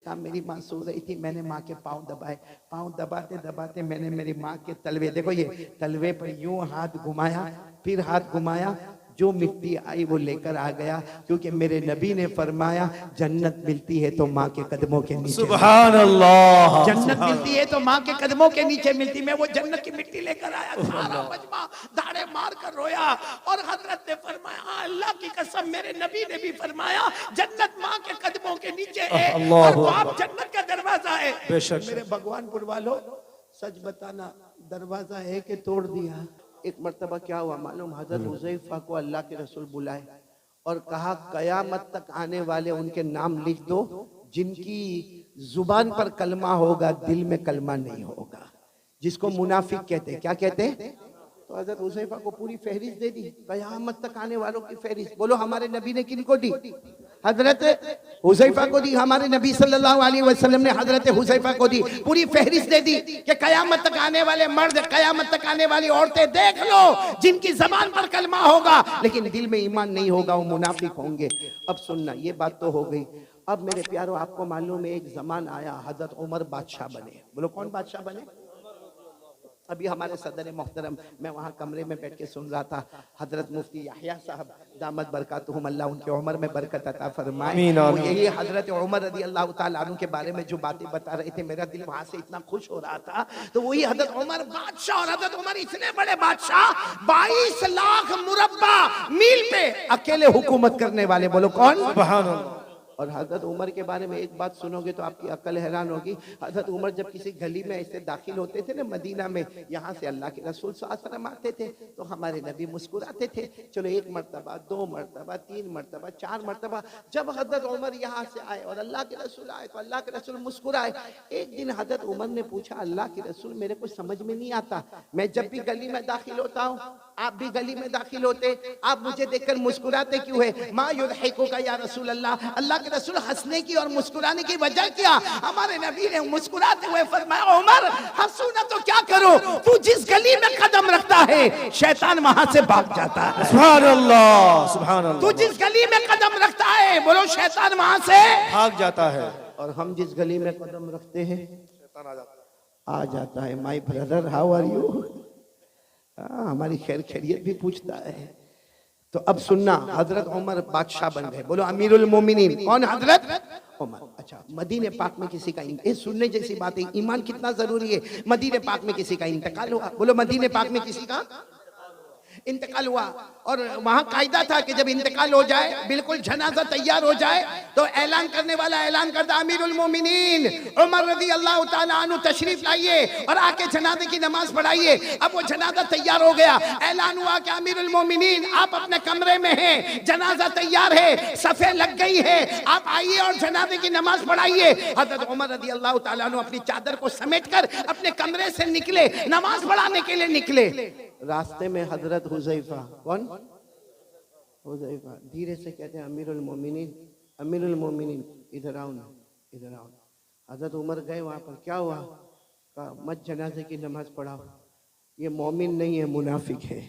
कहा मेरी माँ सो रही थी, मैंने माँ के पाँव दबाए, पाँव दबाते दबाते मैंने मेरी माँ के तलवे, देखो ये तलवे पर यूं हाथ घुमाया, फिर हाथ घुमाया, जो मिट्टी आई वो लेकर आ गया, क्योंकि मेरे नबी ने फरमाया जन्नत मिलती है तो माँ के कदमों के नीचे। सुभान अल्लाह। जन्नत मिलती है तो माँ के कदमों के नीचे मिलती। मैं वो जन्नत की मिट्टी लेकर आया, सारा मजमा दाढ़े मार कर रोया, और हजरत ने फरमाया अल्लाह की कसम मेरे नबी ने भी फरमाया जन्नत माँ के कदमों के नीचे है और बाप जन्नत का दरवाजा है। मेरे भगवानपुर वालों, सच बताना, दरवाजा है कि तोड़ दिया? एक मर्तबा क्या हुआ मालूम, हजरत हुज़ैफा को अल्लाह के रसूल बुलाए और कहा कयामत तक आने वाले उनके नाम लिख दो जिनकी जुबान पर कलमा होगा, दिल में कलमा नहीं होगा, जिसको मुनाफिक कहते हैं। क्या कहते हैं? तो हजरत हुज़ैफा को पूरी फहरिस्त दे दी, कयामत तक आने वालों की फहरिस्त। बोलो हमारे नबी ने किनको दी? हजरत हुज़ैफा को दी। हमारे नबी सल्लल्लाहु अलैहि वसल्लम ने हजरत हुज़ैफा को दी, पूरी फहरिस्त दे दी कि कयामत तक आने वाले मर्द, कयामत तक आने वाली औरतें देख लो, जिनकी जबान पर कलमा होगा लेकिन दिल में ईमान नहीं होगा, वो मुनाफिक होंगे। अब सुनना, ये बात तो हो गई। अब मेरे प्यारो, आपको मालूम है एक जमान आया, हजरत उमर बादशाह बने। बोलो कौन बादशाह बने? अभी हमारे सदर मोहतरम, मैं वहाँ कमरे में बैठ के सुन रहा था, हजरत मुफ्ती याहिया साहब दामद बरकातुहुम, अल्लाह उनके उम्र में बरकत अता फरमाए, वो यही हजरत उमर रज़ी अल्लाह ताला अन्हु के बारे में जो बातें बता रहे थे, मेरा दिल वहाँ से इतना खुश हो रहा था। तो वही हजरत उमर बादशाह, और हजरत उमर इतने बड़े बादशाह, 22 लाख मुरब्बा मील पे अकेले हुकूमत करने वाले। बोलो कौन? सुभान अल्लाह। और हजरत उमर के बारे में एक बात सुनोगे तो आपकी अकल हैरान होगी। हजरत उमर जब किसी गली में ऐसे दाखिल होते थे ना मदीना में, यहाँ से अल्लाह के रसूल सल्लल्लाहु अलैहि वसल्लम आते थे तो हमारे नबी मुस्कुराते थे। चलो एक मरतबा, दो मरतबा, तीन मरतबा, चार मरतबा, जब हजरत उमर यहाँ से आए और अल्लाह के रसूल आए तो अल्लाह के रसूल मुस्कुराए। एक दिन हजरत उमर ने पूछा, अल्लाह के रसूल मेरे को समझ में नहीं आता, मैं जब भी गली में दाखिल होता हूँ, आप भी गली में दाखिल होते, आप मुझे देखकर मुस्कुराते क्यों है? मा युदहिकुका या रसूल अल्लाह, अल्लाह के रसूल हंसने की और मुस्कुराने की वजह क्या? हमारे नबी ने मुस्कुराते हुए फरमाया, उमर हंसू ना तो क्या करो, तू जिस गली में कदम रखता है शैतान वहां से भाग जाता है। सुभान अल्लाह, सुभान अल्लाह। तू जिस गली में कदम रखता है, बोलो शैतान वहां से भाग जाता है। और हम जिस गली में कदम रखते हैं शैतान आ जाता है। My brother, how are you? हमारी खैर खैरियत भी पूछता है। तो अब सुनना, हजरत उमर बादशाह बन गए। बोलो अमीरुल मोमिनीन। कौन? हजरत उमर। अच्छा, मदीने पाक में किसी का, ये सुनने जैसी बात है, ईमान कितना जरूरी है। मदीने पाक में किसी का इंतकाल हुआ। बोलो मदीने पाक में किसी का इंतकाल हुआ, और वहां कायदा था कि जब इंतकाल हो जाए, बिल्कुल जनाजा तैयार हो जाए, तो ऐलान करने वाला ऐलान करता, अमीरुल मोमिनीन उमर रज़ी अल्लाह ताला अन्हु तशरीफ लाइए और आके जनाजे की नमाज पढ़ाइए। अब वो जनाजा तैयार हो गया, ऐलान हुआ कि अमीरुल मोमिनीन आप अपने कमरे में हैं, जनाजा तैयार है, सफे लग गई है, आप आइए और जनाजे की नमाज पढ़ाइए। हजरत उमर रज़ी अल्लाह ताला अन्हु अपनी चादर को समेटकर अपने कमरे से निकले, नमाज पढ़ाने के लिए निकले। रास्ते में हजरत हुज़ैफा, कौन? हुज़ैफा धीरे से कहते हैं, अमीरुल मोमिनीन, अमीरुल मोमिनीन इधर आओ ना, इधर आओ। हजरत उमर गए वहां पर, क्या हुआ? कहा मत जनाजे की नमाज पढ़ाओ, ये मोमिन नहीं है, मुनाफिक है।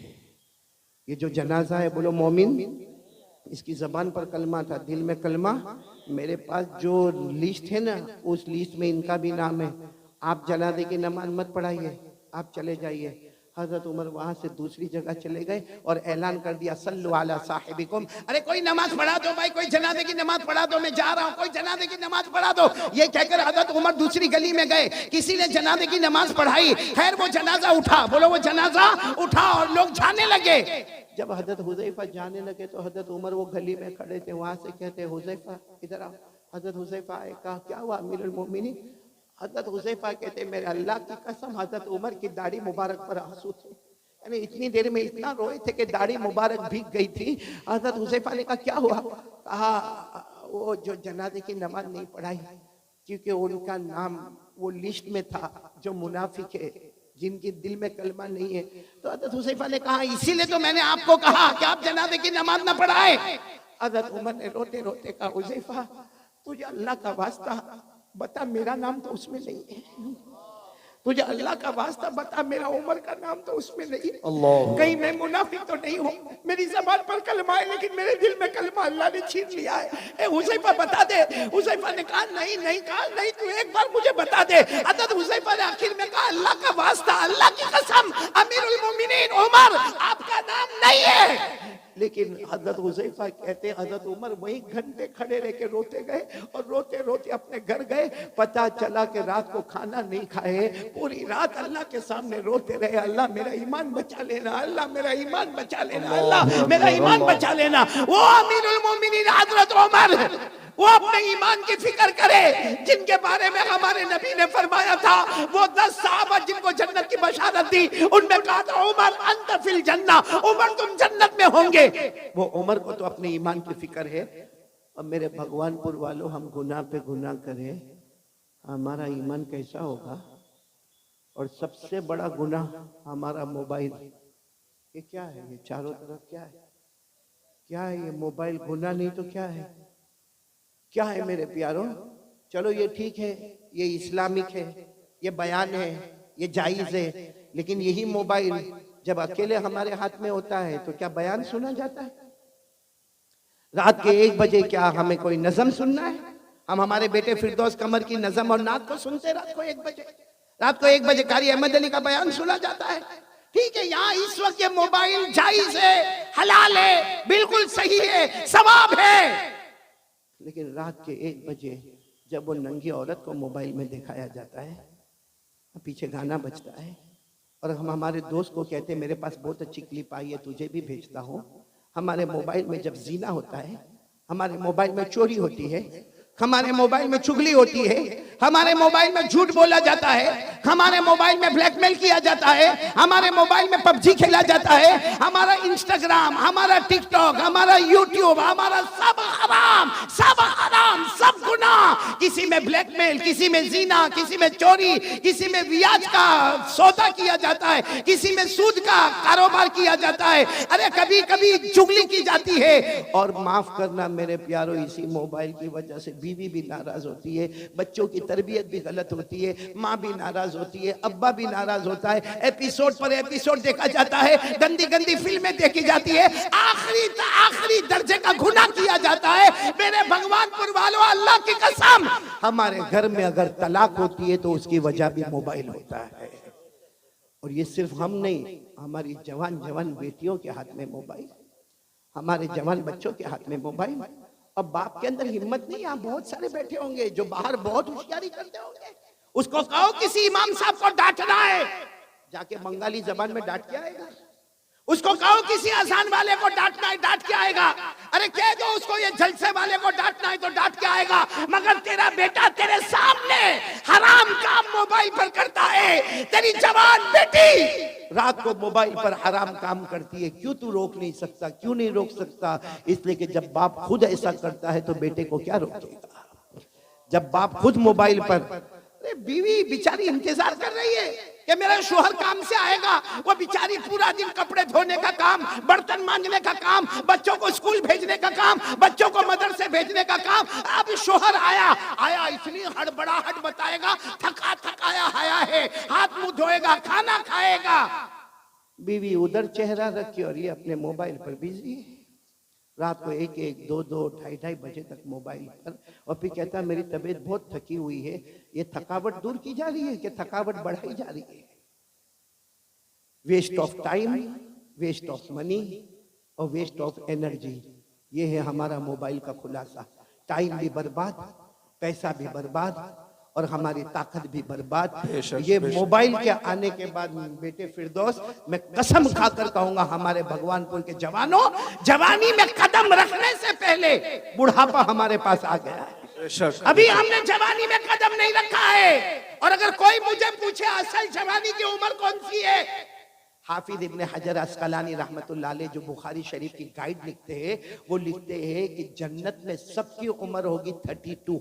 ये जो जनाजा है, बोलो मोमिन, इसकी जबान पर कलमा था, दिल में कलमा। मेरे पास जो लिस्ट है ना, उस लिस्ट में इनका भी नाम है। आप जनाजे की नमाज मत पढ़ाइए, आप चले जाइए। हजरत उमर वहां से दूसरी जगह चले गए और ऐलान कर दिया, सल्लु अला साहिबिकुम, अरे कोई नमाज पढ़ा दो भाई, कोई जनाजे की नमाज पढ़ा दो, मैं जा रहा हूँ, कोई जनाजे की नमाज पढ़ा दो। ये कहकर हजरत उमर दूसरी गली में गए, किसी ने जनाजे की नमाज पढ़ाई। खैर वो जनाजा उठा, बोलो वो जनाजा उठा, और लोग जाने लगे। जब हजरत हुज़ैफा जाने लगे तो हजरत उमर वो गली में खड़े थे, वहां से कहते, हुज़ैफा इधर आओ। हजरत हुज़ैफा आए, कहा क्या हुआ अमीरुल मोमिनीन? हजरत हुज़ैफा कहते, मेरे अल्लाह की कसम हजरत उमर की दाढ़ी मुबारक पर आंसू थे, यानी इतनी देर में इतना रोए थे कि दाढ़ी मुबारक भीग गई थी। हजरत हुज़ैफा ने कहा क्या हुआ? कहा वो जो जनाजे की नमाज नहीं पढ़ाई, क्योंकि उनका नाम वो लिस्ट में था जो मुनाफिक है, जिनकी दिल में कलमा नहीं है। तो हजरत हुज़ैफा ने कहा इसीलिए तो मैंने आपको कहा कि आप जनाजे की नमाज ना पढ़ाए। हजरत उमर ने रोते रोते कहा, हुज़ैफा तुझे अल्लाह का वास्ता बता, मेरा नाम तो उसमें नहीं है, तुझे अल्लाह का वास्ता बता, मेरा उमर का नाम तो उसमें नहीं। अल्लाह। कहीं मैं मुनाफिक तो नहीं हूँ, मेरी जबान पर कलमा है लेकिन मेरे दिल में कलमा अल्लाह ने छीन लिया है। ए हुज़ैफा बता दे। हुज़ैफा ने कहा नहीं नहीं, कहा नहीं, तू एक बार मुझे बता दे। हज़रत हुज़ैफा ने आखिर में कहा अल्लाह का वास्ता, अल्लाह की कसम, अमीरुल मोमिनीन उमर आपका नाम नहीं है। लेकिन हजरत हुज़ैफा कहते हैं हजरत उमर वहीं घंटे खड़े रह के रोते गए और रोते रोते अपने घर गए। पता चला कि रात को खाना नहीं खाए, पूरी रात अल्लाह के सामने रोते रहे, अल्लाह मेरा ईमान बचा लेना, अल्लाह मेरा ईमान बचा लेना, अल्लाह मेरा ईमान बचा लेना। वो अमीरुल मोमिनीन हजरत उमर, वो अपने ईमान की फिक्र करे जिनके बारे में हमारे नबी ने फरमाया था, वो 10 सहाबा जिनको जन्नत की बशारत दी, उनमें कहा था उमर अंत फिल जन्ना, उमर तुम जन्नत में होंगे। वो उमर को तो अपने ईमान की फिक्र है। और मेरे भगवानपुर वालों, हम गुनाह पे गुनाह करें, हमारा ईमान कैसा होगा? और सबसे बड़ा गुनाह हमारा मोबाइल। ये क्या है? ये चारों तरफ क्या है? क्या है ये मोबाइल? गुनाह नहीं तो क्या है? क्या है मेरे प्यारों? चलो ये ठीक है, ये इस्लामिक है, ये बयान है, ये जायज है, लेकिन यही मोबाइल जब अकेले हमारे हाथ में होता है तो क्या बयान सुना जाता है? रात के 1 बजे क्या हमें कोई नज़म सुनना है? हम हमारे बेटे फिरदौस कमर की नज़म और नात को सुनते रात को 1 बजे। रात को 1 बजे कारी अहमद अली का बयान सुना जाता है। ठीक है, यहाँ इस वक्त ये मोबाइल जायज है, हलाल है, बिल्कुल सही है, सवाब है। लेकिन रात के 1 बजे जब वो नंगी औरत को मोबाइल में दिखाया जाता है, पीछे गाना बजता है और हम हमारे दोस्त को कहते हैं मेरे पास बहुत अच्छी क्लिप आई है, तुझे भी भेजता हूँ। हमारे मोबाइल में जब जीना होता है, हमारे मोबाइल में चोरी होती है, हमारे मोबाइल में चुगली होती है, हमारे मोबाइल में झूठ बोला जाता है, हमारे मोबाइल में ब्लैकमेल किया जाता है, हमारे मोबाइल में पबजी खेला जाता है, हमारा इंस्टाग्राम, हमारा टिकटॉक, हमारा यूट्यूब, हमारा सब हराम, सब गुनाह। किसी में ब्लैकमेल, किसी में जीना, किसी में चोरी, किसी में ब्याज का सौदा किया जाता है, किसी में सूद का कारोबार किया जाता है, अरे कभी कभी चुगली की जाती है। और माफ करना मेरे प्यारों, इसी मोबाइल की वजह से बीवी भी नाराज होती है, बच्चों की तरबियत भी गलत होती है, माँ भी नाराज होती है, अब्बा भी नाराज होता है, एपिसोड पर एपिसोड देखा जाता है, गंदी गंदी फिल्में देखी जाती है, आखिरी दर्जे का गुनाह किया जाता है। मेरे भगवानपुर वालों, अल्लाह की कसम, हमारे घर में अगर तलाक होती है तो उसकी वजह भी मोबाइल होता है। और ये सिर्फ हम नहीं, हमारी जवान बेटियों के हाथ में मोबाइल, हमारे जवान बच्चों के हाथ में मोबाइल। अब बाप के अंदर हिम्मत नहीं, यहाँ बहुत सारे बैठे होंगे जो बाहर बहुत होशियारी करते होंगे, उसको कहो किसी इमाम साहब को डांटना है, जाके बंगाली जबान में डांट के आएगा। उसको कहो किसी अजान वाले को डांटना है, डांट के आएगा। अरे कह दो उसको ये जलसे वाले को डांटना है तो डांट के आएगा। मगर तेरा बेटा तेरे सामने हराम काम मोबाइल पर करता है, तेरी जवान बेटी रात को मोबाइल पर हराम काम करती है, क्यों तू रोक नहीं सकता? क्यों नहीं रोक सकता? इसलिए कि जब बाप खुद ऐसा करता है तो बेटे को क्या रोकेगा? जब बाप खुद मोबाइल पर, बीवी बेचारी इंतजार कर रही है कि मेरा शोहर काम से आएगा, वो बेचारी पूरा दिन कपड़े धोने का काम, बर्तन मांजने का काम, बच्चों को स्कूल भेजने का काम, बच्चों को मदरसे भेजने का काम। अब शोहर आया इतनी हड़बड़ाहट बताएगा, थकाया आया है, हाथ मुंह धोएगा, खाना खाएगा। बीवी उधर चेहरा रखी और ये अपने मोबाइल पर बिजी है। रात को 1-1, 2-2, 2:30 बजे तक मोबाइल पर, और फिर कहता है मेरी तबीयत बहुत थकी हुई है। ये थकावट दूर की जा रही है कि थकावट बढ़ाई जा रही है? Waste of time, waste of money और वेस्ट ऑफ एनर्जी, ये है हमारा मोबाइल का खुलासा। टाइम भी बर्बाद, पैसा भी बर्बाद और हमारी ताकत भी बर्बाद। ये मोबाइल के आने के बाद बेटे फिरदौस, मैं कसम खाकर कहूंगा हमारे भगवानपुर के जवानों, जवानी में कदम रखने से पहले बुढ़ापा हमारे पास आ गया है। अभी हमने जवानी में कदम नहीं रखा है। और अगर कोई मुझे पूछे असल जवानी की उम्र कौन सी है, हाफिज इब्ने हजर अस्कलानी रहमतुल्लाह अलैह जो बुखारी शरीफ की गाइड लिखते हैं, वो लिखते हैं कि जन्नत में सबकी उम्र होगी 32।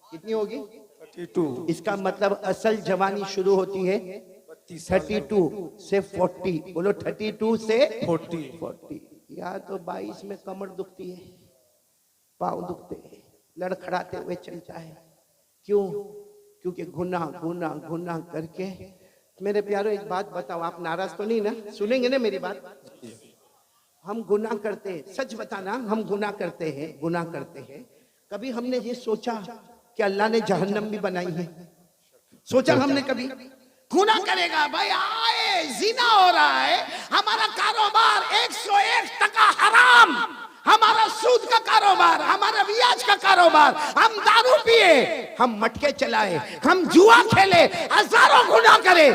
कितनी होगी? 32। इसका मतलब असल जवानी शुरू होती है 32 से 40। बोलो 32 से 40। या तो 22 में कमर दुखती है, पाँव दुखते हैं, लड़खड़ाते हुए चलता है। क्यों? क्योंकि गुनाह गुनाह गुनाह करके। मेरे प्यारो एक बात बताओ, आप नाराज तो नहीं ना? सुनेंगे ना मेरी बात? हम गुनाह करते हैं, सच बताना, हम गुनाह करते हैं, गुनाह करते हैं। कभी हमने ये सोचा कि अल्लाह ने जहन्नम भी बनाई है? सोचा हमने कभी? गुनाह करेगा भाई, आए जिना हो रहा है, हमारा कारोबार 101% हराम, हमारा सूद का कारोबार, हमारा ब्याज का कारोबार, हम दारू पिए, हम मटके चलाए, हम जुआ खेले, हजारों गुनाह करे,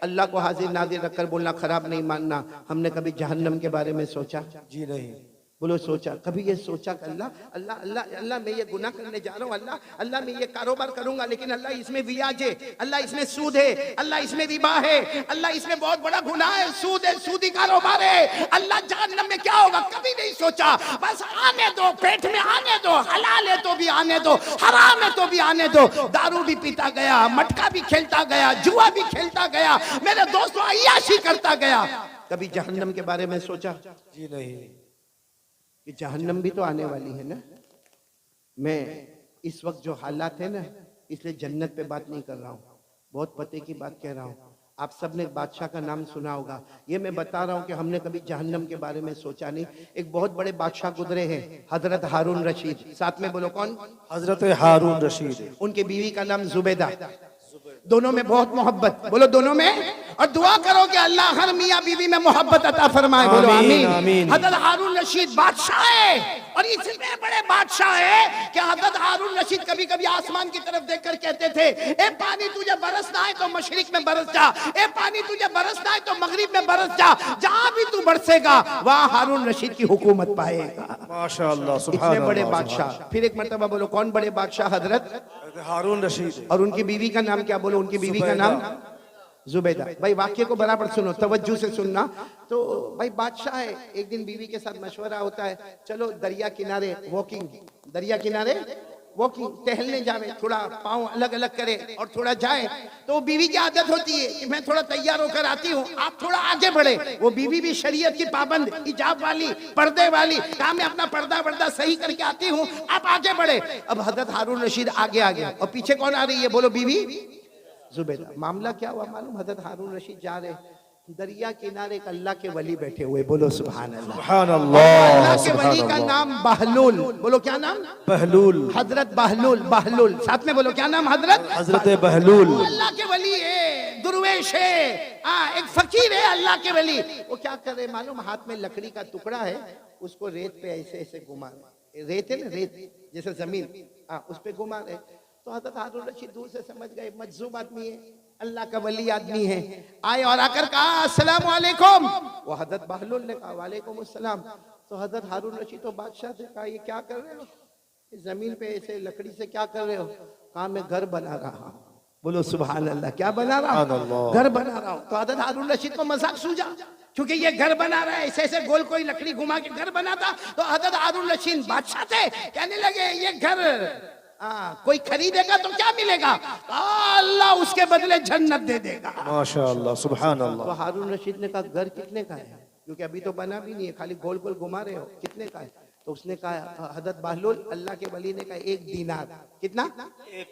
अल्लाह को हाजिर नाजिर रखकर बोलना खराब नहीं मानना। हमने कभी जहन्नम के बारे में सोचा? जी नहीं। बोलो सोचा? कभी ये सोचा कि अल्लाह अल्लाह अल्लाह अल्लाह मैं ये गुनाह करने जा रहा हूँ, अल्लाह अल्लाह मैं ये कारोबार करूंगा, लेकिन अल्लाह इसमें ब्याज है, अल्लाह इसमें सूद है, अल्लाह इसमें रिबा है, अल्लाह इसमें बहुत बड़ा गुनाह है, सूद है, सूदी कारोबार है, अल्लाह जहन्नम में क्या होगा? कभी नहीं सोचा। बस आने दो, पेट में आने दो, हलाल है तो भी आने दो, हराम है तो भी आने दो। दारू भी पीता गया, मटका भी खेलता गया, जुआ भी खेलता गया, मेरे दोस्तों अय्याशी करता गया। कभी जहन्नम के बारे में सोचा? जी नहीं। कि जहन्नम भी तो आने वाली है ना। मैं इस वक्त जो हालात है ना, इसलिए जन्नत पे बात नहीं कर रहा हूँ, बहुत पते की बात कह रहा हूँ। आप सब ने बादशाह का नाम सुना होगा, ये मैं बता रहा हूँ कि हमने कभी जहन्नम के बारे में सोचा नहीं। एक बहुत बड़े बादशाह गुजरे हैं, हजरत हारून रशीद। साथ में बोलो कौन? हजरत हारून रशीद। उनकी बीवी का नाम जुबैदा। दोनों में बहुत मोहब्बत, बोलो दोनों में। और दुआ करो कि अल्लाह हर मियाँ बीवी में मोहब्बत अता फरमाए, बोलो आमीन, आमीन। हजरत हारून रशीद बादशाह है, और इतने बड़े बादशाह है कि हजरत हारून रशीद कभी कभी आसमान की तरफ देखकर कहते थे, ए पानी तुझे बरसना है तो मशरिक में बरस जा, ए पानी तुझे बरसना है तो मगरिब में बरस जा, जहां भी तू बरसेगा वहां हारून रशीद की हुकूमत पाएगा। माशाअल्लाह, सुभान इतने बड़े अल्लाह, बादशाह। फिर एक मर्तबा बोलो कौन बड़े बादशाह? हजरत हारून रशीद। और उनकी बीवी का नाम क्या? बोलो उनकी बीवी का नाम जुबैदा। भाई वाक्य को बराबर सुनो, तवज्जो से सुनना। तो भाई बादशाह है, एक दिन बीवी के साथ मशवरा होता है, चलो दरिया किनारे वॉकिंग, दरिया किनारे वॉकिंग, टहलने जावे, थोड़ा पाँव अलग अलग करे और थोड़ा जाए। तो बीवी की आदत होती है कि मैं थोड़ा तैयार होकर आती हूँ, आप थोड़ा आगे बढ़े। वो बीवी भी शरीयत की पाबंद, हिजाब वाली, पर्दे वाली, कहा मैं अपना पर्दा सही करके आती हूँ, आप आगे बढ़े। अब हजरत हारून रशीद आगे आ गया, और पीछे कौन आ रही है? बोलो बीवी जुबैदा। मामला क्या हुआ मालूम? हजरत हारून रशीद जा रहे, दरिया किनारे एक अल्लाह के वली बैठे हुए, बोलो सुभान अल्लाह, सुभान अल्लाह। अल्लाह के वली का नाम बहलूल, बोलो क्या नाम? बहलूल। हजरत बहलूल, बहलूल साथ में बोलो क्या नाम? हजरत बहलूल। अल्लाह के वली है, दुर्वेश है, एक फकीर है, अल्लाह के वली। वो क्या कर रहे मालूम? हाथ में लकड़ी का टुकड़ा है, उसको रेत पे ऐसे ऐसे घुमा रहे, रेत है ना, रेत जैसे जमीन, उस पे घुमा रहे। तो हजरत हारून रशीद दूर से समझ गए मजजूब आदमी है, अल्लाह का वली आदमी है। आए और आकर कहा अस्सलाम वालेकुम। वो हजरत बहलूल ने कहा वालेकुम अस्सलाम। तो हजरत हारून रशीद तो बादशाह से कहा ये क्या कर रहे हो, इस जमीन पे ऐसे लकड़ी से क्या कर रहे हो? कहा मैं घर बना रहा हूँ, बोलो सुभान अल्लाह। क्या बना रहा हूँ? घर बना रहा हूँ। तो हजरत हारून रशीद को मजाक सूझा, क्योंकि ये घर बना रहा है, ऐसे ऐसे गोल कोई लकड़ी घुमा के घर बनाता। तो हजरत हारून रशीद बादशाह थे, कहने लगे ये घर कोई खरीदेगा तो क्या मिलेगा? अल्लाह उसके बदले जन्नत दे देगा। माशाअल्लाह, सुभान अल्लाह। तो हारून रशीद ने कहा घर कितने का है? क्योंकि अभी तो बना भी नहीं है, खाली गोल गोल घुमा रहे हो, कितने का है? तो उसने कहा, हजरत बहलूल अल्लाह के वली ने कहा 1 दीनार। कितना?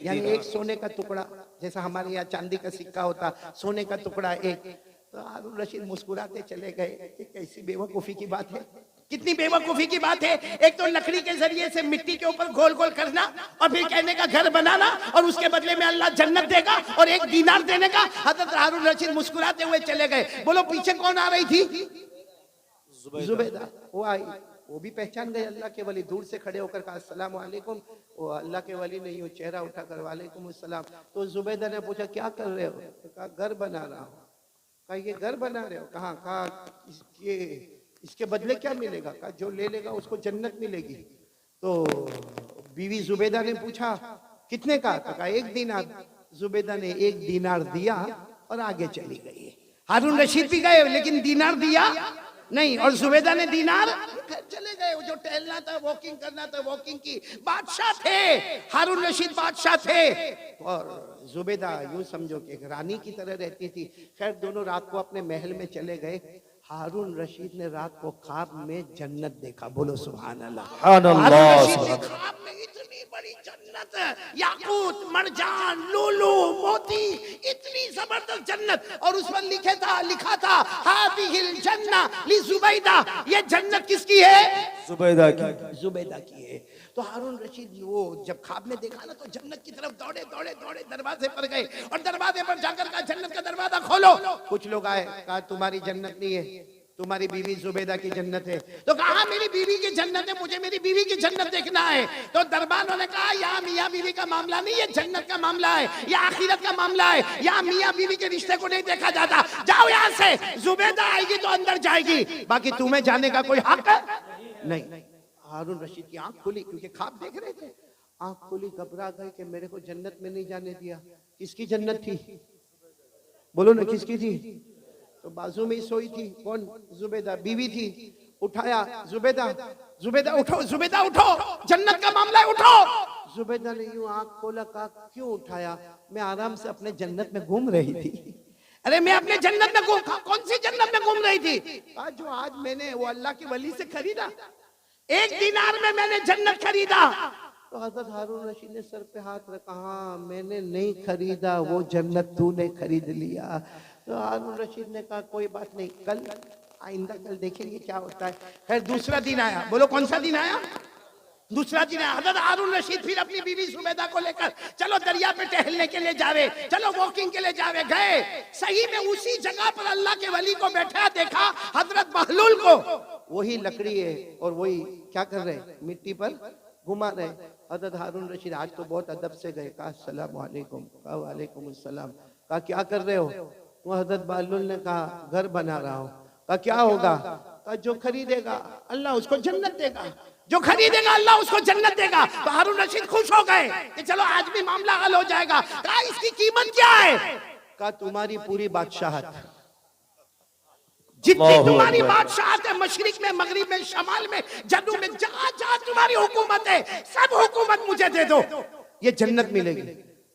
यानी 1 सोने का टुकड़ा, जैसा हमारे यहाँ चांदी का सिक्का होता, सोने का टुकड़ा 1। तो हारून रशीद मुस्कुराते चले गए, कैसी बेवकूफी की बात है, कितनी बेवकूफी की बात है। एक तो लकड़ी के जरिए से मिट्टी के ऊपर गोल गोल करना, और फिर कहने का घर बनाना, और उसके बदले में अल्लाह जन्नत देगा, और 1 दीनार देने का। हजरत हारून रशीद मुस्कुराते हुए चले गए। बोलो पीछे कौन आ रही थी? जुबैदा। वो आई, वो भी पहचान गए अल्लाह के वली, दूर से खड़े होकर कहा अस्सलाम वालेकुम। वो अल्लाह के वली ने यूं चेहरा उठाकर वालेकुम अस्सलाम। तो जुबैदा ने पूछा क्या कर रहे हो? कहा घर बना रहा हूँ। कहा ये घर बना रहे हो? कहाँ? कहा ये इसके बदले क्या मिलेगा? कहा जो ले लेगा उसको जन्नत मिलेगी। तो बीवी जुबैदा ने पूछा कितने का? कहा 1 दीनार। जुबैदा ने 1 दीनार दिया और आगे चली गई। हारून रशीद भी गए लेकिन दीनार दिया नहीं, और जुबैदा ने दीनार चले गए। जो टहलना था, वॉकिंग करना था, वॉकिंग की। बादशाह थे, हारून रशीद बादशाह थे, और जुबैदा यूं समझो कि एक रानी की तरह रहती थी। खैर दोनों रात को अपने महल में चले गए। हारून रशीद ने रात को ख्वाब में जन्नत देखा, बोलो सुभान अल्लाह। हारून रशीद ने ख्वाब में इतनी बड़ी जन्नत, याकूत, मरजान, लूलू, मोती, इतनी जबरदस्त जन्नत। और उस पर लिखा था हादिहिल जन्ना ली जुबैदा, ये जन्नत किसकी है? जुबैदा की। जुबैदा की है। तो हारून रशीद वो जब ख्वाब में देखा ना, तो जन्नत की तरफ दौड़े दौड़े दौड़े दरवाजे पर गए और दरवाजे पर जाकर कहा जन्नत का दरवाजा खोलो। कुछ लोग आए, कहा तुम्हारी जन्नत नहीं है, तुम्हारी बीवी जुबैदा की जन्नत है। तो कहा मेरी बीवी की जन्नत है, मुझे मेरी बीवी की जन्नत देखना है। तो दरबार ने कहा यहाँ मियाँ बीवी का मामला नहीं, ये जन्नत का मामला है, या आखिरत का मामला है, यहाँ मियाँ बीवी के रिश्ते को नहीं देखा जाता। जाओ यहाँ से, जुबैदा आएगी तो अंदर जाएगी, बाकी तुम्हें जाने का कोई हक नहीं। हारून रशीद की आंख खुली, क्योंकि ख्वाब देख रहे थे। आंख खुली, घबरा गए कि मेरे को जन्नत में नहीं जाने दिया। किसकी जन्नत थी? बोलो ना, किसकी थी? तो बाजू में ही सोई थी। कौन? जुबैदा बीवी थी। उठाया, जुबैदा, जुबैदा उठो, जुबैदा उठो, जन्नत का मामला है, उठो। जुबैदा ने यूं आंख खोला, कहा क्यों उठाया? मैं आराम से अपने जन्नत में घूम रही थी। अरे मैं अपने जन्नत में घूम, कौन सी जन्नत में घूम रही थी? आज जो आज मैंने वो अल्लाह के वली से खरीदा, 1 दीनार में मैंने जन्नत खरीदा। तो हजरत हारून रशीद ने सर पे हाथ रखा, हाँ मैंने नहीं खरीदा, वो जन्नत तूने खरीद लिया। तो हारून रशीद ने कहा कोई बात नहीं, कल आइंदा कल देखेंगे क्या होता है। खैर दूसरा दिन आया। बोलो कौन सा दिन आया? दूसरा दिन आया। हजरत हारून रशीद फिर अपनी बीवी जुबैदा को लेकर चलो दरिया पे टहलने के लिए जावे, चलो वॉकिंग के लिए जावे। गए, सही में उसी जगह पर अल्लाह के वली को बैठा देखा, हजरत बहलूल को। वही लकड़ी है और वही क्या कर रहे, मिट्टी पर घुमा रहे। हजरत हारून रशीद आज तो बहुत अदब से गए, कहा अस्सलाम वालेकुम। कहा वालेकुम अस्सलाम। कहा क्या कर रहे हो? वो हजरत बहलूल ने कहा घर बना रहा हूँ। कहा क्या होगा? कहा जो खरीदेगा अल्लाह उसको जन्नत देगा, जो खरीदेगा अल्लाह उसको जन्नत देगा। तो हारून रशीद खुश हो गए कि चलो आज भी मामला हल हो जाएगा। कहा इसकी कीमत क्या है? कहा तुम्हारी पूरी बादशाहत, जितनी तुम्हारी बादशाहत है, मशरिक में, मगरिब में, शमाल में, जन्नू में, जहां जहां तुम्हारी हुकूमत है, सब हुकूमत मुझे दे दो, ये जन्नत मिलेगी।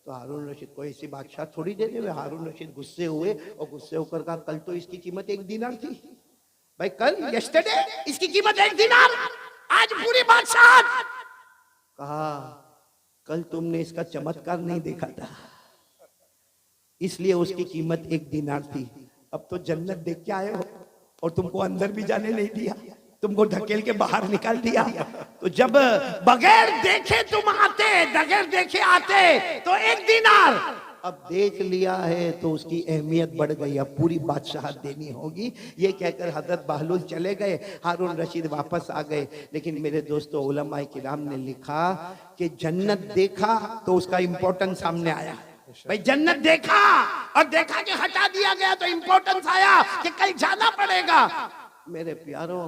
तो हारून रशीद को ऐसी बादशाह थोड़ी दे दे। हारून रशीद गुस्से हुए और गुस्से होकर कहा कल तो इसकी कीमत 1 दीनार थी भाई, कल यस्टरडे इसकी कीमत 1 दीनार, आज पूरी बादशाह। कहा कल तुमने इसका चमत्कार नहीं देखा था, इसलिए उसकी कीमत 1 दीनार थी। अब तो जन्नत देख के आए हो और तुमको अंदर भी जाने नहीं दिया, तुमको ढकेल के बाहर निकाल दिया। तो जब बगैर देखे तुम आते, बगैर देखे आते तो 1 दीनार, अब देख लिया है तो उसकी अहमियत बढ़ गई, अब पूरी बादशाहत देनी होगी। ये कहकर हजरत बहलूल चले गए, हारून रशीद वापस आ गए। लेकिन मेरे दोस्तों, उलमाए किराम ने लिखा कि जन्नत देखा तो उसका इंपॉर्टेंस सामने आया। भाई जन्नत देखा और देखा कि हटा दिया गया तो इंपॉर्टेंस आया कि कल जाना पड़ेगा। मेरे प्यारों,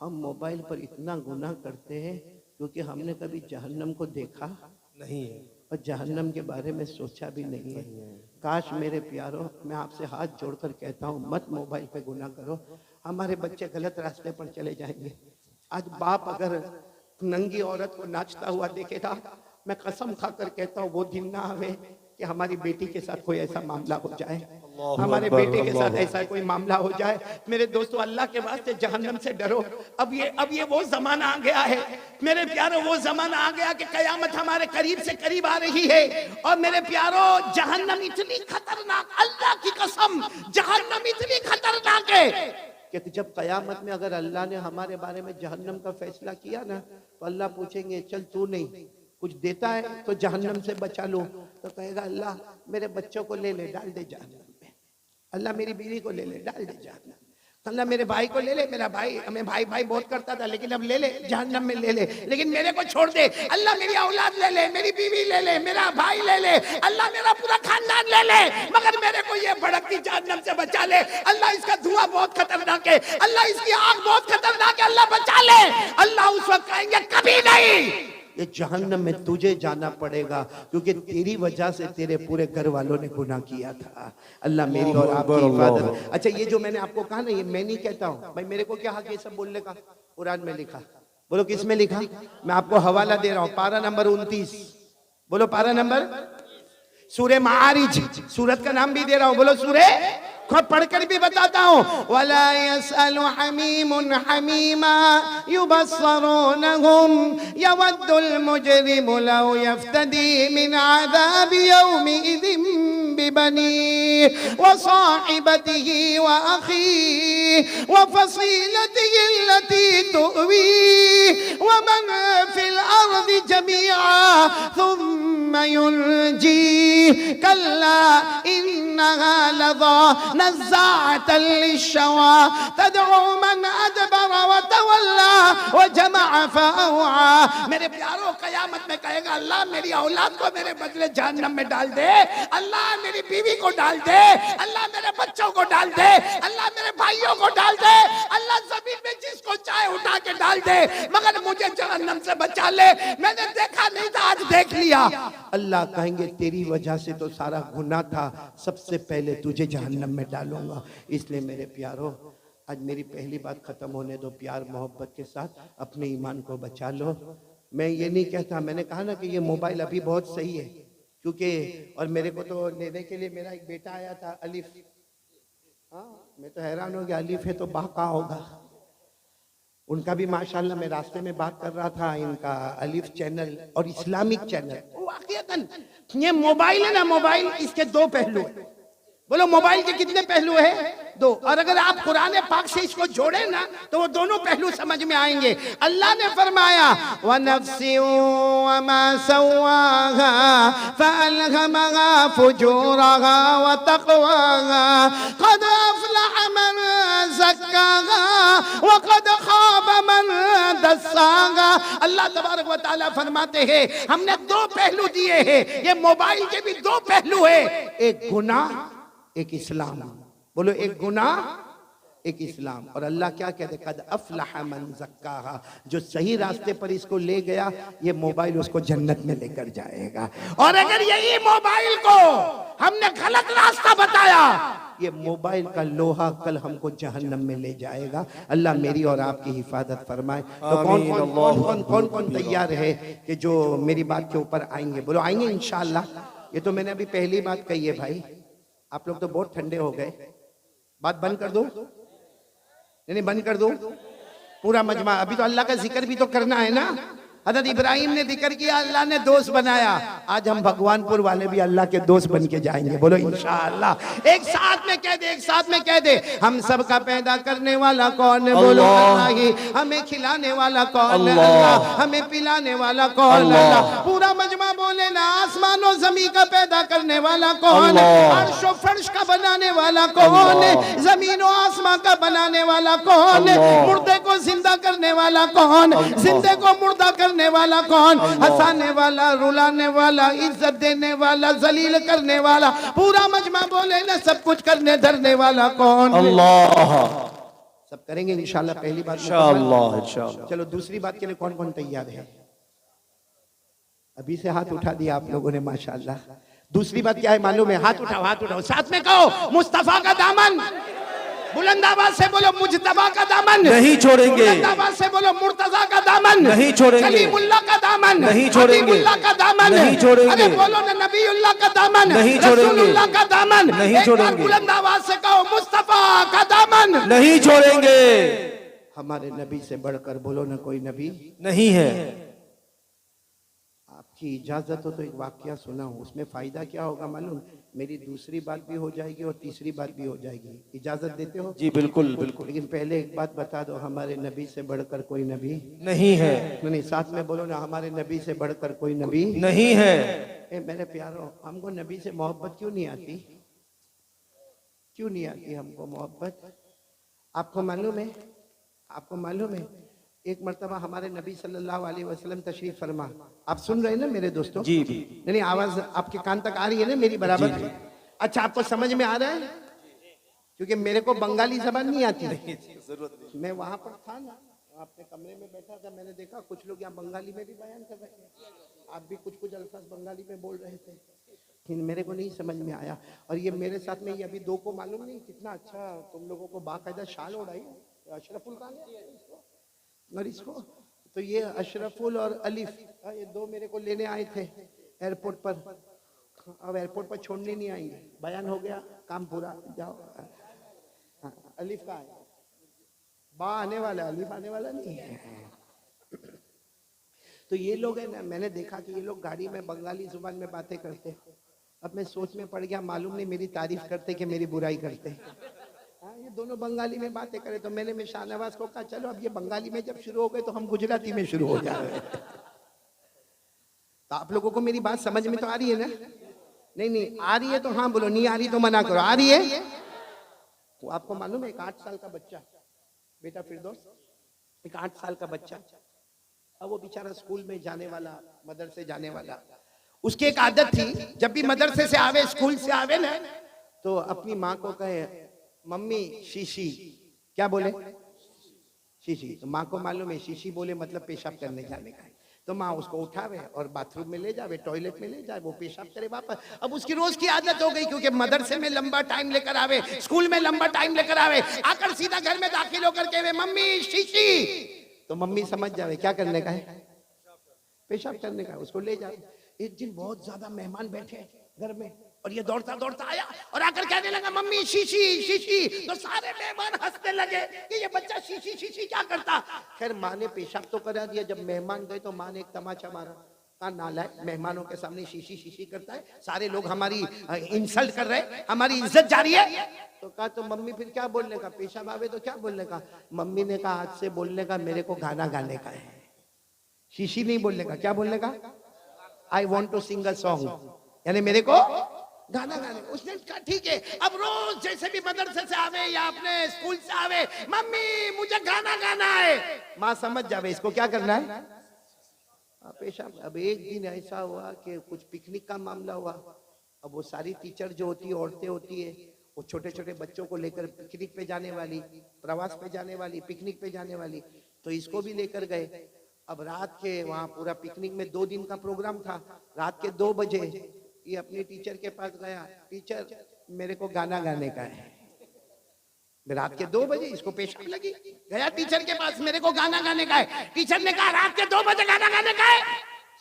हम मोबाइल पर इतना गुनाह करते हैं क्योंकि हमने कभी जहन्नम को देखा नहीं है और जहन्नम के बारे में सोचा भी नहीं है। काश मेरे प्यारों, मैं आपसे हाथ जोड़कर कहता हूँ मत मोबाइल पे गुनाह करो, हमारे बच्चे गलत रास्ते पर चले जाएंगे। आज बाप अगर नंगी औरत को नाचता हुआ देखेगा, मैं कसम खाकर कहता हूँ वो दिन ना आवे कि हमारी बेटी के साथ कोई ऐसा मामला हो जाए, हमारे बेटे के साथ ऐसा कोई मामला हो जाए। मेरे दोस्तों, अल्लाह के वास्ते जहन्नम से डरो। अब ये वो जमाना आ गया है मेरे प्यारों, वो जमाना आ गया कि कयामत हमारे करीब से करीब आ रही है। और मेरे प्यारों, जहन्नम इतनी खतरनाक, अल्लाह की कसम, जहन्नम इतनी खतरनाक है कि जब कयामत में अगर अल्लाह ने हमारे बारे में जहन्नम का फैसला किया ना, तो अल्लाह पूछेंगे चल तू नहीं कुछ देता है तो जहन्नम से बचा लो। तो कहेगा अल्लाह मेरे बच्चों को ले ले, डाल दे जहन्नम में। अल्लाह मेरी बीवी को ले ले, डाल दे जहन्नम। अल्लाह मेरे भाई को ले ले, मेरा भाई, हमें भाई भाई बहुत करता था लेकिन अब ले ले जहन्नम में ले ले, लेकिन मेरे को छोड़ दे। अल्लाह मेरी औलाद ले ले, मेरी बीवी ले ले, मेरा भाई ले ले, अल्लाह मेरा पूरा खानदान ले ले, मगर मेरे को ये भड़कती जहन्नम से बचा ले। अल्लाह इसका धुआं बहुत खतरनाक है, अल्लाह इसकी आग बहुत खतरनाक है, अल्लाह बचा ले। अल्लाह उस वक्त कहेंगे कभी नहीं, ये जहन्नम में तुझे जाना पड़ेगा क्योंकि तेरी वजह से तेरे पूरे घर वालों ने गुनाह किया था। अल्लाह मेरी और आपकी हिफाजत। अच्छा, ये जो मैंने आपको कहा ना, ये मैं नहीं कहता हूँ भाई, मेरे को क्या हक ये सब बोलने का? कुरान में लिखा। बोलो किस में लिखा? मैं आपको हवाला दे रहा हूँ, पारा नंबर 29। बोलो पारा नंबर, सूरे मारिज, सूरत का नाम भी दे रहा हूँ। बोलो सूरे खुद पढ़कर भी बताता हूँ, वला यसअलु हमीमुन हमीमा युबस्सरूनहुम यवद्दुल मुजरिमु लौ यफ्तदी मिन अज़ाबि यौमिइज़िन बिबनी व साहिबतिही व अखी व फसीलतिही अल्लती तुवी व मन फिल अर्दि जमीआ थुम्मा युनजी कल्ला इन्नहा लज़ा नज़्ज़ाअतन लिश्शवा तदउ मन अदबर व तवल्ला व जमअ फअवआ। मेरे प्यारों, कयामत में कहेगा अल्लाह मेरी औलाद को मेरे बदले जहन्नम में डाल दे, अल्लाह मेरी बीवी को डाल दे, अल्लाह मेरे बच्चों को डाल दे, अल्लाह मेरे भाइयों को डाल दे, अल्लाह जमीन में जिसको चाहे उठा के डाल दे, मगर मुझे जहन्नम से बचा ले। मैंने देखा नहीं था, आज देख लिया। अल्लाह कहेंगे तेरी वजह से तो सारा गुनाह था, सबसे पहले तुझे जहन्नम में डालूंगा। इसलिए मेरे प्यारों, आज मेरी पहली बात खत्म होने दो, प्यार मोहब्बत के साथ अपने ईमान को बचा लो। मैं ये नहीं कहता, मैंने कहा ना कि ये मोबाइल अभी बहुत सही है, क्योंकि और मेरे को तो लेने के लिए मेरा एक बेटा आया था अलिफ। हाँ, मैं तो हैरान हो गया, अलिफ है तो बा कहाँ होगा। उनका भी माशाल्लाह, मैं रास्ते में बात कर रहा था, इनका अलिफ चैनल और इस्लामिक चैनल, वाकईतन ये मोबाइल है ना, मोबाइल इसके दो पहलू है। बोलो मोबाइल के कितने पहलू है? दो। और अगर आप कुरान पाक से इसको जोड़े ना तो वो दोनों पहलू समझ में आएंगे। अल्लाह ने फरमाया व नफ्सिन व मा सव्वाहा फअल्हमहा फुजूरहा व तक़वाहा क़द अफ़लह मन ज़क्काहा व क़द ख़ाब मन दस्साहा। अल्लाह तबारक व तआला फरमाते हैं हमने दो पहलू दिए हैं। ये मोबाइल के भी दो पहलू है, एक गुनाह एक इस्लाम। बोलो एक गुनाह एक इस्लाम। और अल्लाह क्या कहते, कद अफ़लह मन ज़क्काहा, जो सही रास्ते पर इसको ले गया ये मोबाइल उसको जन्नत में लेकर जाएगा। और अगर यही मोबाइल को हमने गलत रास्ता बताया, ये मोबाइल का लोहा कल हमको जहन्नम में ले जाएगा। अल्लाह मेरी और आपकी हिफाजत फरमाए। तो कौन कौन तैयार है कि जो मेरी बात के ऊपर आएंगे? बोलो आएंगे इंशाअल्लाह। ये तो मैंने अभी पहली बात कही है भाई, आप लोग तो बहुत ठंडे हो गए। बात बंद कर दो, नहीं बंद कर दो पूरा मजमा। अभी तो अल्लाह का जिक्र भी तो करना है ना। हज़रत इब्राहिम ने जिक्र किया, अल्लाह ने दोस्त बनाया। आज हम भगवानपुर वाले भी अल्लाह के दोस्त बन के जाएंगे। बोलो इंशाअल्लाह। एक साथ में कह दे, एक साथ में कह दे, हम सब का पैदा करने वाला कौन है? बोलो अल्लाह ही। हमें खिलाने वाला कौन है? अल्लाह। हमें पिलाने वाला कौन है? अल्लाह। पूरा मजमा बोले ना, आसमान और जमीन का पैदा करने वाला कौन है? अर्श और फर्श का बनाने वाला कौन है? जमीन और आसमान का बनाने वाला कौन है? मुर्दे को जिंदा करने वाला कौन? जिंदे को मुर्दा करने वाला कौन? हंसाने वाला, रुलाने वाला, इज्जत देने वाला, जलील करने वाला। पूरा मजमा बोले ना, सब कुछ करने धरने वाला कौन? अल्लाह। सब करेंगे इंशाल्लाह। पहली बात इंशाल्लाह, इंशाल्लाह। चलो दूसरी बात के लिए कौन कौन तैयार है? अभी से हाथ उठा दिया आप लोगों ने माशाल्लाह। दूसरी बात क्या है मालूम है? हाथ उठाओ, हाथ उठाओ, साथ में कहो मुस्तफा का दामन। बुलंद आवाज से बोलो मुजतबा का दामन नहीं छोड़ेंगे। बुलंद आवाज से बोलो मुर्तजा का दामन नहीं छोड़ेंगे। कलीमुल्लाह का दामन नहीं छोड़ेंगे। हबीबुल्लाह का दामन नहीं छोड़ेंगे। अरे बोलो ना नबीउल्लाह का दामन नहीं छोड़ेंगे। रसूलुल्लाह का दामन नहीं एक बार छोड़ेंगे। बुलंद आवाज से कहो मुस्तफा का दामन नहीं छोड़ेंगे। हमारे नबी से बढ़कर बोलो ना कोई नबी नहीं है। आपकी इजाजत हो तो एक वाकया सुना हूं, उसमें फायदा क्या होगा मालूम? मेरी दूसरी बात भी हो जाएगी और तीसरी बात भी हो जाएगी। इजाजत देते हो? जी बिल्कुल बिल्कुल। लेकिन पहले एक बात बता दो, हमारे नबी से बढ़कर कोई नबी नहीं है। नहीं, साथ में बोलो ना, हमारे नबी से बढ़कर कोई नबी नहीं है। मेरे प्यारों, हमको नबी से मोहब्बत क्यों नहीं आती? क्यों नहीं आती हमको मोहब्बत? आपको मालूम है? आपको मालूम है एक मर्तबा हमारे नबी सल्लल्लाहु अलैहि वसल्लम तशरीफ फरमा। आप सुन रहे हैं ना मेरे दोस्तों? जी भी। नहीं, आवाज आपके कान तक आ रही है ना मेरी बराबर? अच्छा, आपको समझ में आ रहा है? क्योंकि मेरे को बंगाली जबान नहीं आती। मैं वहां पर था ना, अपने कमरे में बैठा था, मैंने देखा कुछ लोग यहाँ बंगाली में भी बयान कर रहे थे। आप भी कुछ कुछ अल्फाज बंगाली में बोल रहे थे, लेकिन मेरे को नहीं समझ में आया। और ये मेरे साथ में ये अभी दो को मालूम नहीं कितना अच्छा तुम लोगों को बाकायदा शाल ओढ़ाई। अशरफुल खान और इसको तो ये अशरफुल और अलिफ ये दो मेरे को लेने आए थे एयरपोर्ट पर। अब एयरपोर्ट पर छोड़ने नहीं आएंगे, बयान हो गया, काम पूरा, जाओ। हाँ, अलिफ का है, बा आने वाला, अलिफ आने वाला नहीं है। तो ये लोग है ना, मैंने देखा कि ये लोग गाड़ी में बंगाली जुबान में बातें करते हैं। अब मैं सोच में पड़ गया, मालूम नहीं मेरी तारीफ करते कि मेरी बुराई करते। हाँ, ये दोनों बंगाली में बातें करें तो मैं शाहनवाज को कहा चलो अब ये बंगाली में जब शुरू हो गए तो हम गुजराती में शुरू हो जाए। तो आप लोगों को मेरी बात समझ में तो आ रही है ना? नहीं आ रही है तो हाँ बोलो, नहीं आ रही तो मना करो। आ रही है? वो आपको मालूम है एक 8 साल का बच्चा, बेटा फिरदौस, एक 8 साल का बच्चा, अब वो बेचारा स्कूल में जाने वाला, मदरसे जाने वाला। उसकी एक आदत थी, जब भी मदरसे से आवे, स्कूल से आवे ना, तो अपनी माँ को कहे मम्मी शीशी। क्या बोले? शीशी। तो माँ को मालूम है शीशी बोले मतलब पेशाब करने जाने का है। तो माँ उसको उठावे और बाथरूम में ले जावे, टॉयलेट में ले जाए, वो पेशाब करे वापस। अब उसकी रोज की आदत हो गई, क्योंकि मदरसे में लंबा टाइम लेकर आवे, स्कूल में लंबा टाइम लेकर आवे, आकर सीधा घर में दाखिल होकर के मम्मी शीशी। तो मम्मी समझ जावे क्या करने का है, पेशाब करने का, उसको ले जावे। एक दिन बहुत ज्यादा मेहमान बैठे घर में और ये दौड़ता दौड़ता आया और आकर कहने लगा मम्मी शीशी शीशी। तो सारे मेहमान हंसने लगे कि ये बच्चा शीशी शीशी क्या करता। खैर माँ ने पेशाब तो करा दिया। जब मेहमान गए तो माँ ने एक तमाचा मारा, कहा नालायक, मेहमानों के सामने शीशी शीशी करता है, सारे लोग हमारी इंसल्ट कर रहे हैं, हमारी इज्जत जा रही है। तो कहा तो मम्मी फिर क्या बोलने का, पेशाब आवे तो क्या बोलने का। मम्मी ने कहा आज से बोलने का मेरे को गाना गाने का है, शीशी नहीं बोलने का। क्या बोलने का? I want to sing a song, यानी मेरे को गाना गाने। उसने कहा ठीक है। अब रोज जैसे भी मदरसे से आवे या अपने स्कूल से आवे, मम्मी मुझे गाना गाना है। माँ समझ जावे इसको क्या करना है, पेशाब। अब एक दिन ऐसा हुआ कि कुछ पिकनिक का मामला हुआ। अब वो सारी टीचर जो होती है, औरतें होती है, वो छोटे छोटे बच्चों को लेकर पिकनिक पे जाने वाली, प्रवास पे जाने वाली, पिकनिक पे जाने वाली, तो इसको भी लेकर गए। अब रात के वहाँ पूरा पिकनिक में 2 दिन का प्रोग्राम था। रात के 2 बजे ये अपनी टीचर के पास गया, टीचर मेरे को गाना गाने का है। रात के 2 बजे इसको पेशाब लगी, गया टीचर के पास, मेरे को गाना गाने का है। टीचर ने कहा रात के 2 बजे गाना गाने का है,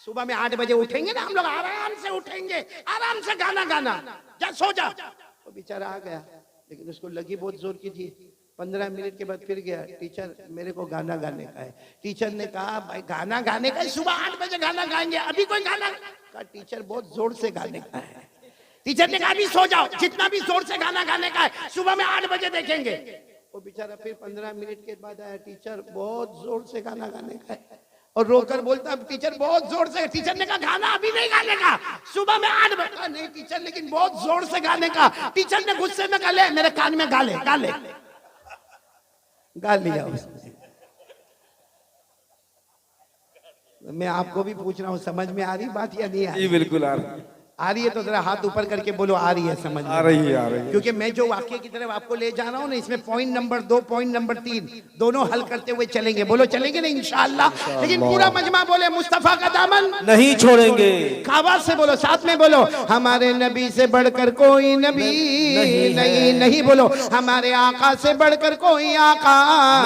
सुबह में 8 बजे उठेंगे ना हम लोग, आराम से उठेंगे, आराम से गाना गाना, जा सो जा। तो बेचारा आ गया, लेकिन उसको लगी बहुत जोर की थी। 15 मिनट के बाद फिर गया, टीचर मेरे को गाना गाने का है। टीचर ने कहा भाई गाना गाने का है, सुबह 8 बजे गाना गाएंगे, अभी कोई गाना। कहा टीचर बहुत जोर से गाने का है। टीचर ने कहा अभी सो जाओ, जितना भी जोर से गाना गाने का है, सुबह में 8 बजे देखेंगे। वो बेचारा फिर 15 मिनट के बाद आया, टीचर बहुत जोर से गाना गाने का है, और रोकर बोलता टीचर बहुत जोर से। टीचर ने कहा गाना अभी नहीं गाने का, सुबह में 8 बजे। नहीं टीचर लेकिन बहुत जोर से गाने का। टीचर ने गुस्से में कहा ले मेरे कान में गा ले, गा ले, गा लिया उसने। मैं आपको भी पूछ रहा हूँ, समझ में आ रही बात या नहीं आ रही? बिल्कुल आ रही है तो जरा हाथ ऊपर करके बोलो आ रही है, समझ आ रही है, आ रही है। क्योंकि मैं जो वाक्य की तरफ आपको ले जा रहा हूँ ना, इसमें पॉइंट नंबर 2, पॉइंट नंबर 3 दोनों हल करते हुए चलेंगे। बोलो चलेंगे ना इंशाअल्लाह। लेकिन पूरा मजमा बोले मुस्तफा का दामन नहीं छोड़ेंगे। आवाज से बोलो, साथ में बोलो, हमारे नबी से बढ़कर कोई नबी नहीं, नहीं बोलो, हमारे आका से बढ़कर कोई आका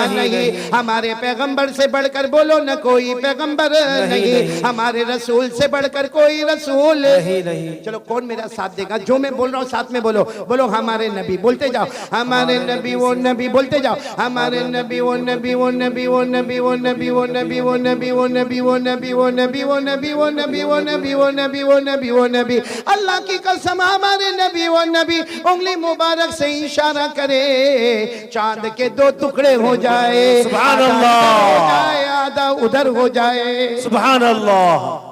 नहीं, हमारे पैगंबर से बढ़कर बोलो न कोई पैगंबर नहीं, हमारे रसूल से बढ़कर कोई रसूल नहीं। चलो कौन मेरा साथ देगा? जो मैं बोल रहा हूँ साथ में बोलो, बोलो हमारे नबी, बोलते जाओ हमारे नबी वो नबी, बोलते जाओ हमारे नबी वो नबी वो नबी वो नबी वो नबी वो नबी वो नबी वो नबी वो नबी वो नबी वो नबी वो नबी वो नबी वो नबी वो नबी वो नबी। अल्लाह की कसम हमारे नबी वो नबी उंगली मुबारक से इशारा करे, चांद के 2 टुकड़े हो जाए, सुभान अल्लाह, आधा उधर हो जाए, सुभान अल्लाह।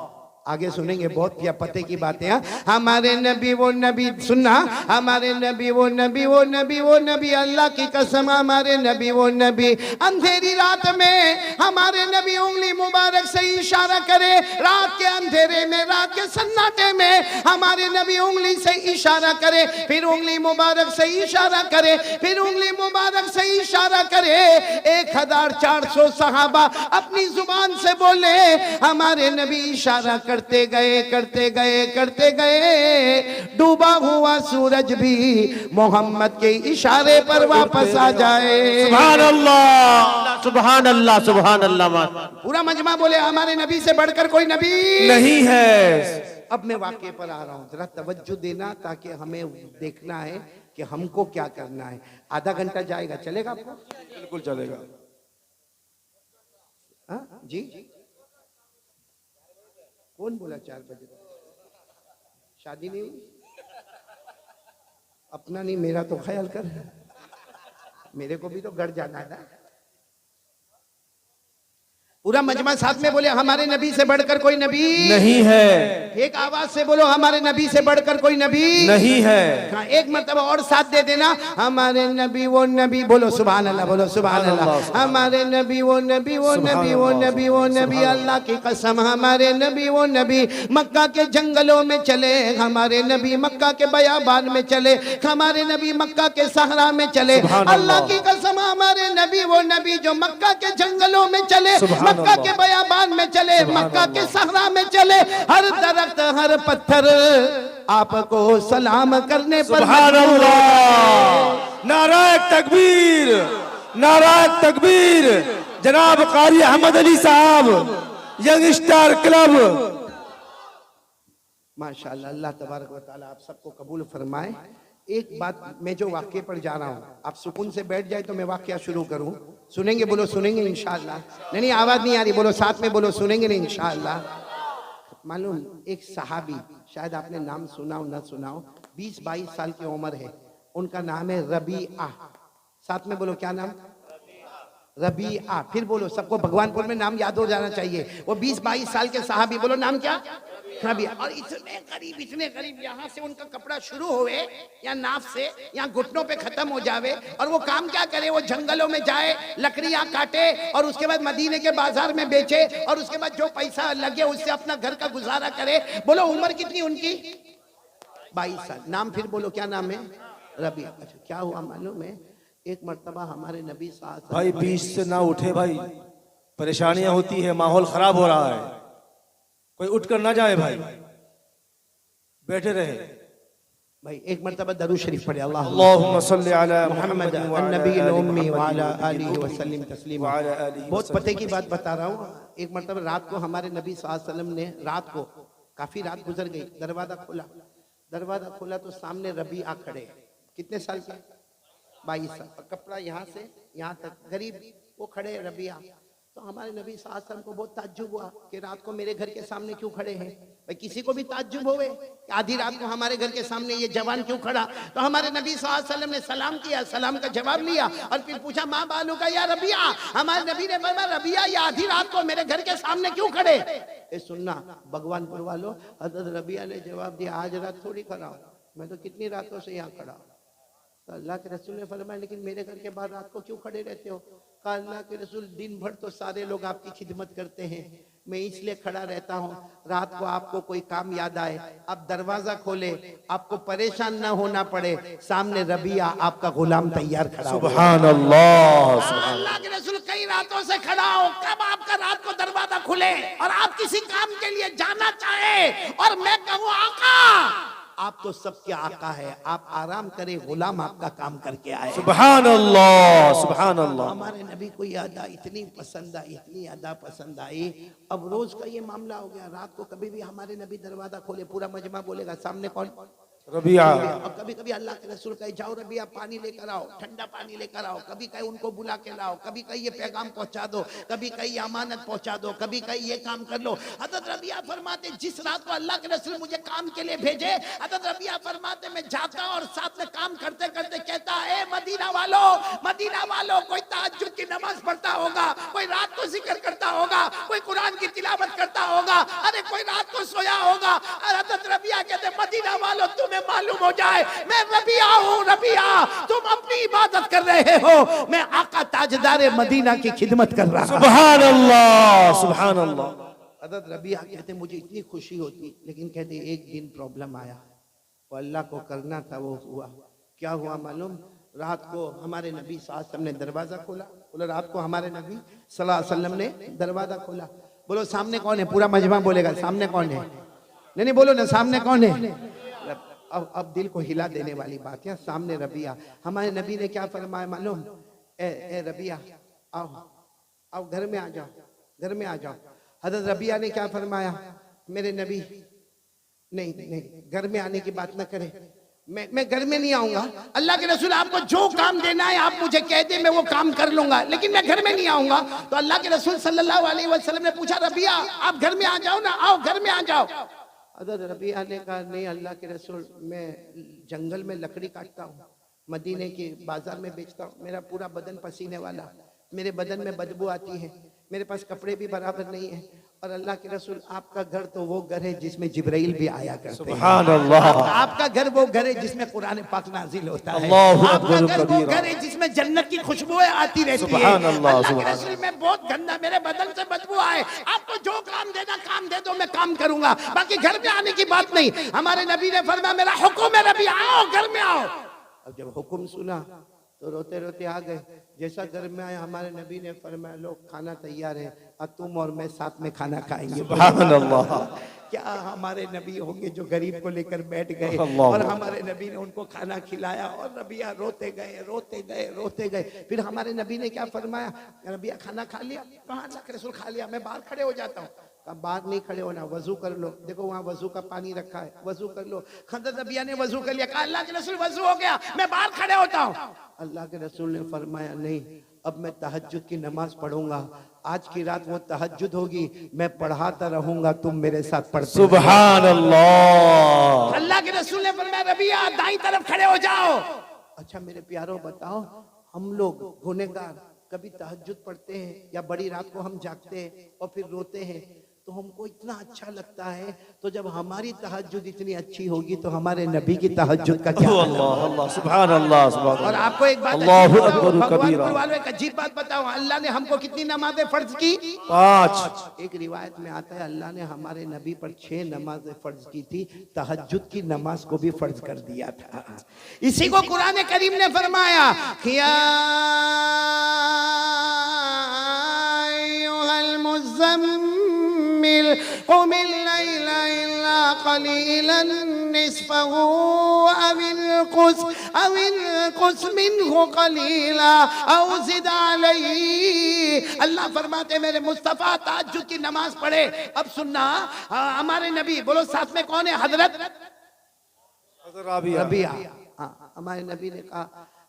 आगे सुनेंगे बहुत क्या पते की बातें। हमारे नबी वो नबी, सुनना, हमारे नबी वो नबी वो नबी वो नबी, अल्लाह की कसम हमारे नबी वो नबी अंधेरी रात में हमारे नबी उंगली मुबारक से इशारा करे, रात के अंधेरे में, रात के सन्नाटे में हमारे नबी उंगली से इशारा करे, फिर उंगली मुबारक से इशारा करे, फिर उंगली मुबारक से इशारा करे। 1400 सहाबा अपनी जुबान से बोले, हमारे नबी इशारा करते गए करते गए करते गए, डूबा हुआ सूरज भी मोहम्मद के इशारे पर वापस आ जाए। सुभान अल्लाह, सुभान अल्लाह, सुभान अल्लाह। पूरा मजमा बोले हमारे नबी से बढ़कर कोई नबी नहीं है। अब मैं वाक्य पर आ रहा हूँ, जरा तवज्जो देना ताकि हमें देखना है कि हमको क्या करना है। आधा घंटा जाएगा, चलेगा आपको? बिल्कुल चलेगा। हाँ जी, कौन बोला 4 बजे? शादी नहीं हुई? अपना नहीं, मेरा तो ख्याल कर, मेरे को भी तो घर जाना है ना। पूरा मजमा साथ में बोले, हमारे नबी से बढ़कर कोई नबी नहीं है, एक आवाज से बोलो, हमारे नबी से बढ़कर कोई नबी नहीं है। हाँ, एक मर्तबा और साथ दे देना, हमारे नबी वो नबी, बोलो सुभान अल्लाह, बोलो सुभान अल्लाह। हमारे नबी वो नबी, वो नबी, वो नबी, वो नबी, अल्लाह की कसम, हमारे नबी वो नबी मक्का के जंगलों में चले, हमारे नबी मक्का के बयाबान में चले, हमारे नबी मक्का के सहरा में चले। अल्लाह की कसम, हमारे नबी वो नबी जो मक्का के जंगलों में चले, मक्का के बयाबान में चले, मक्का के सहरा में चले, हर दरख्त हर पत्थर आपको सलाम करने पर सुभान अल्लाह। नाराए तकबीर, नाराए तकबीर। जनाब कारी अहमद अली साहब, यंग स्टार क्लब। माशाअल्लाह, अल्लाह तबारक व तआला आप सबको कबूल फरमाए। एक बात, मैं जो वाक्य पर जा रहा हूँ, आप सुकून से बैठ जाए तो मैं वाक्य शुरू करूँ। सुनेंगे? बोलो सुनेंगे इंशाअल्लाह। नहीं, आवाज नहीं आ रही, बोलो साथ में, बोलो सुनेंगे नहीं इंशाअल्लाह। मालूम, एक सहाबी, शायद आपने नाम सुना हो ना सुना हो, 20-22 साल की उम्र है, उनका नाम है रबीआ। साथ में बोलो, क्या नाम? रबीआ। फिर बोलो, सबको भगवानपुर में नाम याद हो जाना चाहिए। वो 20-22 साल के सहाबी, बोलो नाम क्या? रबीआ। और इतने करीब यहाँ से उनका कपड़ा शुरू होए या नाफ से या घुटनों पे खत्म हो जावे, और वो काम क्या करे, वो जंगलों में जाए, लकड़ियां काटे, और उसके बाद मदीने के बाजार में बेचे, और उसके बाद जो पैसा लगे उससे अपना घर का गुजारा करे। बोलो उम्र कितनी उनकी? 22 साल। नाम फिर बोलो, क्या नाम है? रबीआ। अच्छा, क्या हुआ मालूम है, एक मर्तबा हमारे नबी साहब, भाई बीच से ना उठे भाई, परेशानियां होती है, माहौल खराब हो रहा है, कोई उठकर ना जाए भाई, बैठे रहे भाई। एक मर्तबा दरूद शरीफ पढ़े, अल्लाहुम्मा सल्ली अला मुहम्मद अन्नबी उम्मी व अला आलिहि व सल्लिम तस्लीमा। बहुत पते की बात बता रहा हूँ। एक मर्तबा रात को हमारे नबी सल्लल्लाहु अलैहि वसल्लम ने, रात को काफी रात गुजर गई, दरवाजा खोला, दरवाजा खोला तो सामने रबीआ खड़े। कितने साल के? 22 साल। कपड़ा यहाँ से यहाँ तक, गरीब, वो खड़े रबीआ। तो हमारे नबी सल्लल्लाहु अलैहि वसल्लम को बहुत ताज्जुब हुआ कि रात को मेरे घर के सामने क्यों खड़े हैं। भाई किसी को भी ताज्जुब होवे, आधी रात को हमारे घर के सामने ये जवान क्यों खड़ा। तो हमारे नबी सल्लल्लाहु अलैहि वसल्लम ने सलाम किया, सलाम का जवाब लिया, और फिर पूछा, माँ बालू का या रबिया। हमारे नबी ने बोला, रबिया ये आधी रात को मेरे घर के सामने क्यों खड़े? ए सुनना भगवानपुर वालों, हज़रत रबिया ने जवाब दिया, आज रात थोड़ी खड़ा हूं, मैं तो कितनी रातों से यहाँ खड़ा हूँ। तो अल्लाह के रसूल ने फरमाया, लेकिन मेरे घर के बाहर रात को क्यों खड़े रहते हो? कहा, अल्लाह के रसूल दिन भर तो सारे लोग आपकी खिदमत करते हैं, मैं इसलिए खड़ा रहता हूँ, रात को आपको कोई काम याद आए, आप दरवाजा खोले, आपको परेशान ना होना पड़े, सामने रबिया आपका गुलाम तैयार खड़ा। सुभान अल्लाह। अल्लाह के रसूल कई रातों से खड़ा हो, कब आपका रात को दरवाजा खुले और आप किसी काम के लिए जाना चाहे, और मैं कहूँ आका, आप तो सबके आका है, आप आराम करें, गुलाम आपका काम करके आए। सुभान अल्लाह, सुभान अल्लाह। हमारे नबी को ये अदा इतनी पसंद आई, इतनी अदा पसंद आई। अब रोज का ये मामला हो गया, रात को कभी भी हमारे नबी दरवाजा खोले, पूरा मजमा बोलेगा, सामने कौन? रबिया। और कभी कभी अल्लाह के रसूल कहे, जाओ रबिया पानी लेकर आओ, ठंडा पानी लेकर आओ, कभी कहे उनको बुला के लाओ, कभी कहे ये पैगाम पहुंचा दो, कभी कहे ये अमानत पहुंचा दो, कभी कहे ये काम कर लो। हज़रत रबिया फरमाते, जिस रात को अल्लाह के रसूल मुझे काम के लिए भेजे, हज़रत रबिया फरमाते, मैं जाता और साथ में काम करते करते कहता, ए मदीना वालों, मदीना वालों, कोई तहज्जुद की नमाज पढ़ता होगा, कोई रात को जिक्र करता होगा, कोई कुरान की तिलावत करता होगा, अरे कोई रात को सोया होगा। हज़रत रबिया कहते, मदीना वालों, तुम्हें मालूम हो जाए मैं रबिया हूँ, रबिया तुम अपनी इबादत कर रहे हो, मैं आका ताजदार मदीना की खिदमत कर रहा हूँ। सुभान अल्लाह, सुभान अल्लाह। हज़रत रबिया कहते, मुझे इतनी खुशी होती, लेकिन कहते एक दिन प्रॉब्लम आया, वो अल्लाह को करना था, वो हुआ। क्या हुआ मालूम? रात को हमारे नबी सल्लल्लाहु अलैहि वसल्लम ने दरवाजा खोला। बोलो रात को हमारे नबी सल्लल्लाहु अलैहि वसल्लम ने दरवाजा खोला। बोलो सामने कौन है? पूरा मजमा बोलेगा, सामने कौन है? नहीं बोलो ना, सामने कौन है? अब दिल को हिला देने वाली बात है, सामने रबिया। हमारे नबी ने क्या फरमाया मालूम? ए रबिया आओ, आओ घर में आ जाओ, घर में आ जाओ। हज़रत रबिया ने क्या फरमाया? मेरे नबी नहीं नहीं, घर में आने की बात ना करें। मैं घर में नहीं आऊंगा। अल्लाह के रसूल आपको जो काम देना है आप मुझे कह दे, मैं वो काम कर लूंगा, लेकिन मैं घर में नहीं आऊंगा। तो अल्लाह के रसूल सल्लल्लाहु अलैहि वसल्लम ने पूछा, रबिया आप घर में आ जाओ ना, आओ घर में आ जाओ। हज़रत रबिया ने कहा, नहीं अल्लाह के रसूल, मैं जंगल में लकड़ी काटता हूँ, मदीने के बाजार में बेचता हूँ, मेरा पूरा बदन पसीने वाला, मेरे बदन में बदबू आती है, मेरे पास कपड़े भी बराबर नहीं है। और अल्लाह के रसूल आपका घर तो वो घर है जिसमें जिब्राइल भी आया करते हैं। सुभान अल्लाह। आपका घर वो घर है जिसमें कुरान पाक नाजिल होता है। अल्लाहु आपका अकबर घर वो कबीरा। घर है जिसमें जन्नत की खुशबुएं आती रहती है। सुभान अल्लाह, अल्लाह के सुभान रसूल मैं बहुत गंदा, मेरे बदन से बदबू आए, आपको जो काम देना काम दे दो, मैं काम करूंगा, बाकी घर में आने की बात नहीं। हमारे नबी ने फरमाया, मेरा हुक्म है नबी, आओ घर में आओ। अब जब हुक्म सुना तो रोते रोते आ गए। जैसा घर में आए हमारे नबी ने फरमाया, लोग खाना तैयार है, अब तुम और मैं साथ में खाना खाएंगे। सुभान अल्लाह। क्या हमारे नबी होंगे जो गरीब को लेकर बैठ गए अल्लाह। और हमारे नबी ने उनको खाना खिलाया और रबिया रोते गए रोते गए रोते गए। फिर हमारे नबी ने क्या फरमाया, रबिया खाना खा लिया? कहा अल्लाह के रसूल खा लिया, मैं बाहर खड़े हो जाता हूँ। कहा बाहर नहीं खड़े होना, वजू कर लो, देखो वहाँ वजू का पानी रखा है, वजू कर लो। हज़रत रबिया ने वजू कर लिया। कहा अल्लाह के रसूल वजू हो गया, मैं बाहर खड़े होता हूँ। अल्लाह के रसूल ने फरमाया, नहीं अब मैं तहज्जुद की नमाज पढ़ूंगा, आज की रात वो तहज्जुद होगी, मैं पढ़ाता रहूंगा, तुम मेरे साथ पढ़ते। सुभान अल्लाह। अल्लाह के रसूल ने फरमाया, रबिया दाईं तरफ खड़े हो जाओ। अच्छा मेरे प्यारों बताओ, हम लोग गुनहगार कभी तहज्जुद पढ़ते हैं या बड़ी रात को हम जागते हैं और फिर रोते हैं, तो हमको इतना अच्छा लगता है। तो जब हमारी तहज्जुद इतनी अच्छी होगी तो हमारे नबी की तहज्जुद का क्या? अल्लाह अल्लाह, सुभान अल्लाह, सुभान अल्लाह। और आपको एक बात अल्लाहु अकबर कबीरा। वालों एक अजीब बात बताओ, अल्लाह ने हमको कितनी नमाजें फर्ज की? 5। एक रिवायत में आता है अल्लाह ने हमारे नबी पर 6 नमाजें फर्ज की थी, तहज्जुद की नमाज को भी फर्ज कर दिया था। इसी को कुरान करीम ने फरमाया, या अय्युहल मुज़म्मिल कुम अल-लैला इल्ला क़लीलन निस्फ़हु अव इंक़ुस मिन्हु क़लीला औ ज़िद अलैहि। अल्लाह फरमाते मेरे मुस्तफ़ा तहज्जुद की नमाज पढ़े। अब सुनना, हमारे नबी, बोलो साथ में कौन है? हजरत रबिया। हाँ, हमारे नबी ने कहा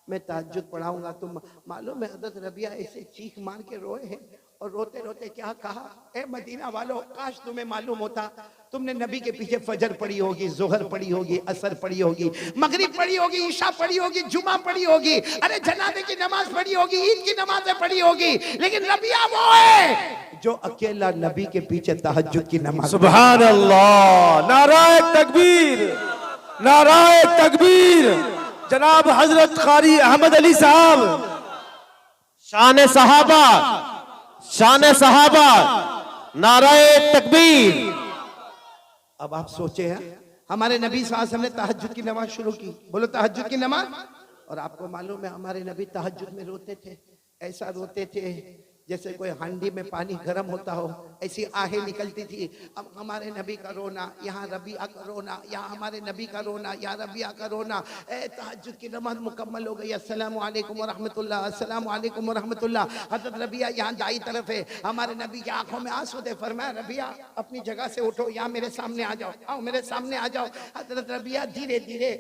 मैं तहज्जुद पढ़ाऊंगा। तुम मालूम है हजरत रबिया ऐसे चीख मार के रोए हैं और रोते रोते क्या कहा, ए मदीना वालों, काश तुम्हें मालूम होता, तुमने नबी के पीछे फजर पढ़ी होगी, जोहर पढ़ी होगी, असर पढ़ी होगी, मगरिब पढ़ी होगी, ईशा पढ़ी होगी, जुमा पढ़ी होगी, अरे जनाजे की नमाज पढ़ी होगी, ईद की नमाजें पढ़ी होगी, लेकिन रबिया वो है जो अकेला नबी के पीछे तहज्जुद की नमाज। सुभान अल्लाह, नाराए तकबीर, नाराए तकबीर। जनाब हजरत कारी अहमद अली साहब, शान सहाबा, शान सहाबा, नाराए तकबीर। अब आप सोचे हैं, हमारे नबी सल्लल्लाहु अलैहि वसल्लम ने तहज्जुद की नमाज शुरू की, बोलो तहज्जुद की नमाज। और आपको मालूम है हमारे नबी तहज्जुद में रोते थे, ऐसा रोते थे जैसे कोई हांडी में पानी गर्म होता हो, ऐसी आहें निकलती थी। अब हमारे नबी का रोना, यहाँ रबिया का रोना, यहाँ हमारे नबी का रोना, यहाँ रबिया का रोना। तहज्जुद की नमाज मुकम्मल हो गई, अस्सलामु अलैकुम व रहमतुल्लाह, अस्सलामु अलैकुम व रहमतुल्लाह। हज़रत रबिया यहाँ दाई तरफ है, हमारे नबी की आंखों में आंसू थे। फरमाया रबिया अपनी जगह से उठो, यहाँ मेरे सामने आ जाओ, आओ मेरे सामने आ जाओ। हज़रत रबिया धीरे धीरे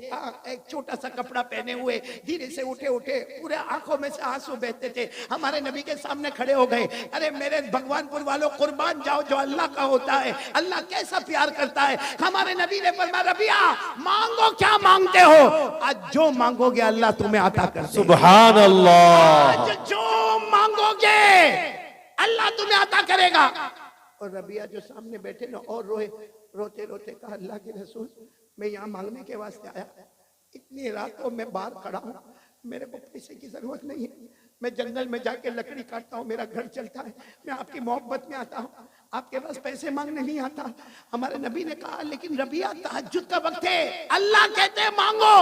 एक छोटा सा कपड़ा पहने हुए धीरे से उठे उठे, पूरे आंखों में से आंसू बहते थे, हमारे नबी के सामने खड़े हो गए। अरे मेरे भगवानपुर वालों, कुर्बान जाओ जो अल्लाह का होता है, अल्लाह कैसा प्यार करता है। हमारे नबी ने फरमाया रबिया मांगो क्या मांगते हो, आज जो मांगोगे अल्लाह तुम्हें अता कर देगा। सुभान अल्लाह। आज जो मांगोगे अल्लाह तुम्हें अता करेगा। और रबिया जो सामने बैठे ना और रोए, रोते रोते कहा अल्लाह के रसूल मैं यहाँ मांगने के वास्ते आया, इतनी रातों में बाहर खड़ा हूँ, मेरे को पैसे की जरूरत नहीं है, मैं जंगल में जाके लकड़ी काटता हूँ, मेरा घर चलता है, मैं आपकी मोहब्बत में आता हूँ, आपके पास पैसे मांगने नहीं आता। हमारे नबी ने कहा लेकिन रबिया तहज्जुद का वक्त है, अल्लाह कहते हैं मांगो।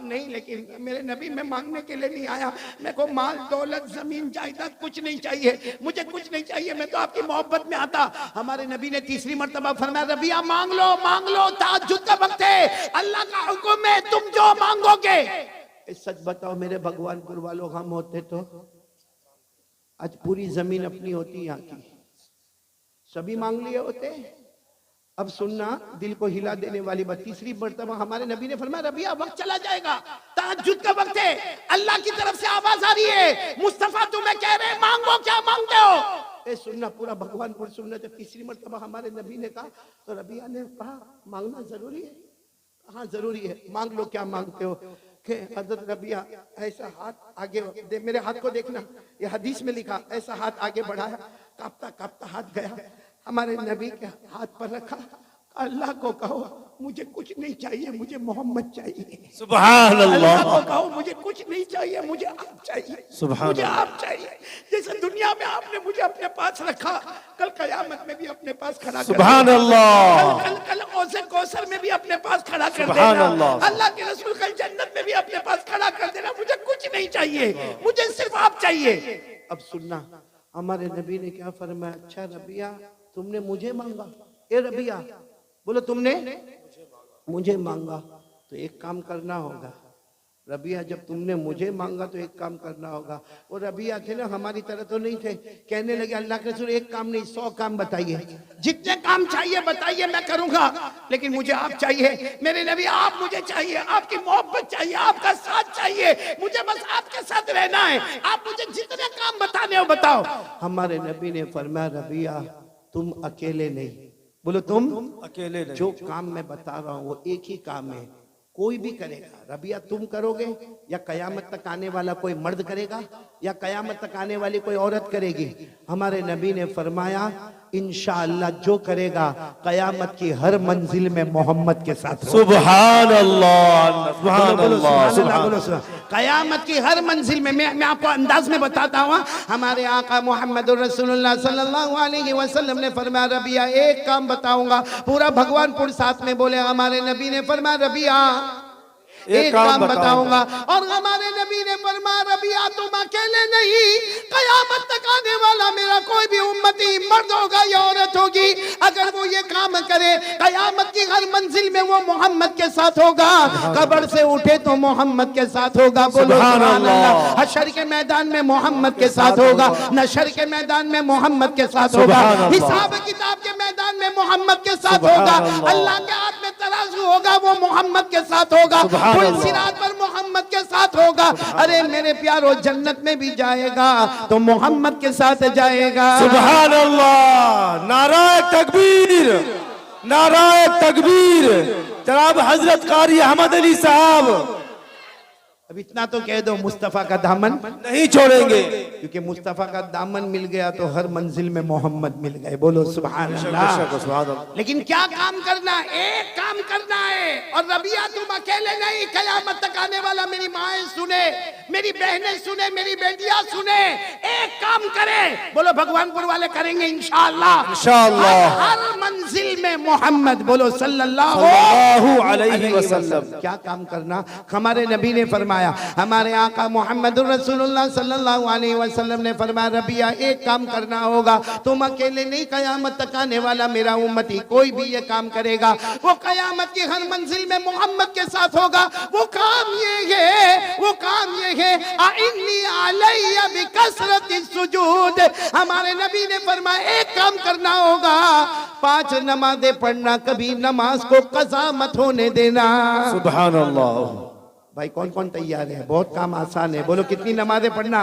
नहीं लेकिन मेरे नबी मैं मांगने के लिए नहीं आया, मेरे को माल दौलत जमीन जायदाद कुछ नहीं चाहिए, मुझे कुछ नहीं चाहिए, मैं तो आपकी मोहब्बत में आता। हमारे नबी ने तीसरी मर्तबा फरमाया रबिया मांग लो, तहज्जुद का वक्त है, अल्लाह का हुक्म है, तुम जो मांगोगे। सच बताओ मेरे भगवानपुर वालों, हम होते तो आज पूरी जमीन अपनी होती यहाँ की, सभी मांग लिए होते। अब सुनना, दिल को हिला देने वाली बात। तीसरी मर्तबा हमारे नबी ने फरमाया रबिया वक्त चला जाएगा, तहज्जुद का वक्त है, अल्लाह की तरफ से आवाज आ रही है, मुस्तफा तुम्हें कह रहे मांगो, क्या मांगते हो? ए सुनना, पूरा भगवानपुर सुनना। जब तीसरी मर्तबा हमारे नबी ने कहा तो रबिया ने कहा मांगना जरूरी है? हाँ जरूरी है, मांग लो, क्या मांगते हो? हजरत रबिया ऐसा हाथ आगे दे, मेरे हाथ को देखना, ये हदीस में लिखा, ऐसा हाथ आगे बढ़ाया, कांपता कांपता हाथ गया, हमारे नबी के हाथ पर रखा, अल्लाह को कहो मुझे कुछ नहीं चाहिए, मुझे मोहम्मद चाहिए। सुभान अल्लाह। अल्लाह को कहो मुझे कुछ नहीं चाहिए, मुझे आप चाहिए, सुभान मुझे आप चाहिए। जैसे दुनिया में आपने मुझे अपने पास रखा, कल कयामत में भी अपने पास खड़ा कर सुभान देना। अल्लाह। कल कल कल कौसर में भी अपने पास खड़ा कर सुभान देना। अल्लाह। अल्लाह के रसूल कल जन्नत में भी अपने पास खड़ा कर देना। मुझे कुछ नहीं चाहिए, मुझे सिर्फ आप चाहिए। अब सुनना, हमारे नबी ने क्या फरमाया? अच्छा रबिया तुमने मुझे मांगा। ए रबिया बोलो तुमने मुझे मांगा, तो एक काम करना होगा। रबिया जब तुमने मुझे मांगा तो एक काम करना होगा। वो रबिया थे ना, हमारी तरह तो नहीं थे, कहने लगे अल्लाह के रसूल एक काम नहीं 100 काम बताइए, जितने काम चाहिए बताइए मैं करूंगा, लेकिन मुझे आप चाहिए। मेरे नबी आप मुझे चाहिए, आपकी मोहब्बत चाहिए, आपका साथ चाहिए, मुझे बस आपके साथ रहना है, आप मुझे जितने काम बताने हो बताओ। हमारे नबी ने फरमाया रबिया तुम अकेले नहीं, बोलो तुम अकेले नहीं। जो काम मैं बता रहा हूँ वो एक ही काम है, कोई भी करेगा। रबिया तुम करोगे या कयामत तक आने वाला कोई मर्द करेगा या कयामत तक आने वाली कोई औरत करेगी? हमारे नबी ने फरमाया इंशाअल्लाह जो करेगा कयामत की हर मंजिल में मोहम्मद के साथ होगा। सुभान अल्लाह, सुभान अल्लाह, सुभान अल्लाह। कयामत की हर मंजिल में मैं आपको अंदाज में बताता हूँ। हमारे आका मोहम्मद रसूलुल्लाह सल्लल्लाहु अलैहि वसल्लम ने फरमाया रबिया एक काम बताऊंगा। पूरा भगवानपुर साथ में बोले, हमारे नबी ने फरमाया रबिया एक काम बताऊंगा। और हमारे नबी ने फरमाया रबिया तुम अकेले नहीं, कयामत तक आने वाला मेरा कोई भी उम्मती मर्द होगा या औरत होगी, अगर वो ये काम करे कयामत की हर मंजिल में वो मोहम्मद के साथ होगा। कब्र से उठे तो मोहम्मद के साथ होगा, बोलो सुभान अल्लाह। हशर के मैदान में मोहम्मद के साथ होगा, नशर के मैदान में मोहम्मद के साथ होगा, हिसाब किताब के मैदान में मोहम्मद के साथ होगा, अल्लाह के हाथ में तराजू होगा वो मोहम्मद के साथ होगा, सिरात पर मोहम्मद के साथ होगा। अरे मेरे प्यारो जन्नत में भी जाएगा तो मोहम्मद के साथ जाएगा। सुभान अल्लाह, नाराए तकबीर, नाराए तकबीर। जनाब हजरत कारी अहमद अली साहब, अब इतना तो कह दो मुस्तफा का दामन नहीं छोड़ेंगे, क्योंकि मुस्तफा का दामन मिल गया तो हर मंजिल में मोहम्मद मिल गए, बोलो सुभान अल्लाह। लेकिन क्या काम करना? एक काम करना है। और रबिया तुम अकेले नहीं, कयामत तक आने वाला मेरी माएं सुने, मेरी बहनें सुने, मेरी बेटियां सुने, एक काम करें, बोलो भगवानपुर वाले करेंगे इंशाअल्लाह। हर मंजिल में मोहम्मद, बोलो सल्लल्लाहु अलैहि वसल्लम। क्या काम करना? हमारे नबी ने फरमाया, हमारे आका मोहम्मद रसूलुल्लाह सल्लल्लाहु अलैहि वसल्लम ने फरमाया रबिया एक काम करना होगा, तुम अकेले नहीं, कयामत तक आने वाला मेरा उम्मती कोई भी ये काम करेगा वो कयामत की हर मंजिल में मोहम्मद के साथ होगा। वो काम ये है, वो काम ये है, आइन्नी अलैया बिकसरति सुजूद। हमारे नबी ने फरमाया एक काम करना होगा, 5 नमाजें पढ़ना, कभी नमाज को कज़ा मत होने देना। सुभान अल्लाह। भाई कौन कौन तैयार है? बहुत काम आसान है, बोलो कितनी नमाजें पढ़ना?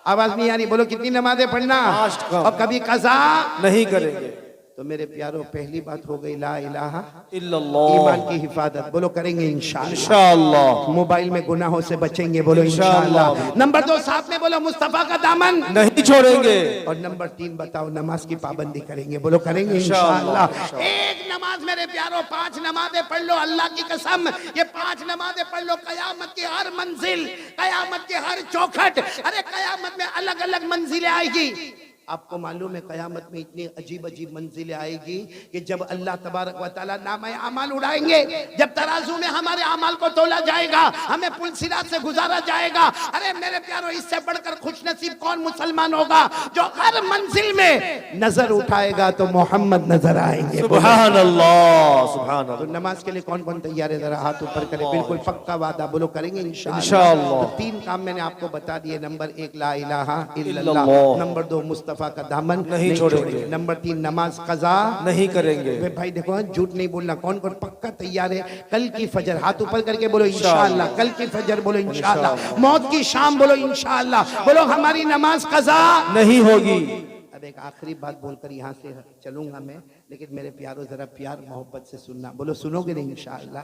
आवाज नहीं आ रही, बोलो कितनी नमाजें पढ़ना और कभी कज़ा नहीं करेंगे। तो मेरे प्यारों पहली बात हो गई ला इलाहा इल्लल्लाह, ईमान की हिफाजत, बोलो करेंगे इंशाअल्लाह। इंशाअल्लाह। मोबाइल में गुनाहों से बचेंगे, बोलो इंशाअल्लाह। नंबर 2 साथ में बोलो मुस्तफा का दामन नहीं छोड़ेंगे। और नंबर 3 बताओ नमाज की पाबंदी करेंगे, बोलो करेंगे इंशाअल्लाह। एक नमाज मेरे प्यारों 5 नमाजें पढ़ लो, अल्लाह की कसम ये 5 नमाजें पढ़ लो, कयामत की हर मंजिल, कयामत की हर चौखट, अरे कयामत में अलग अलग मंजिलें आएगी। आपको मालूम है कयामत में इतनी अजीब अजीब मंजिलें आएगी कि जब अल्लाह तबारक व तआला नामे अमाल उड़ाएंगे, जब तराजू में हमारे अमाल को तोला जाएगा, हमें पुल सिरात से गुजारा जाएगा। अरे मेरे प्यारो इससे बढ़कर खुश नसीब कौन मुसलमान होगा जो हर मंजिल में नजर उठाएगा तो मोहम्मद नजर आएंगे। सुभान अल्लाह, सुभान अल्लाह। तो नमाज के लिए कौन कौन तैयार है? जरा हाथ ऊपर करें, बिल्कुल पक्का वादा, बोलो करेंगे इंशाअल्लाह। इंशाअल्लाह। तो 3 काम मैंने आपको बता दिए, नंबर 1 ला इलाहा इल्लल्लाह, नंबर 2 मुस्तफा मुस्तफ़ा का दामन नहीं छोड़ेंगे। नंबर 3 नमाज कज़ा नहीं करेंगे। वे भाई देखो झूठ नहीं बोलना, कौन कौन पक्का तैयार है? कल की फजर हाथ ऊपर करके बोलो इंशाअल्लाह, कल की फजर बोलो इंशाअल्लाह, मौत की शाम बोलो इंशाअल्लाह, बोलो हमारी नमाज कज़ा नहीं होगी। अब एक आखिरी बात बोलकर यहाँ से चलूंगा मैं, लेकिन मेरे प्यारों जरा प्यार मोहब्बत से सुनना, बोलो सुनोगे नहीं इंशाअल्लाह।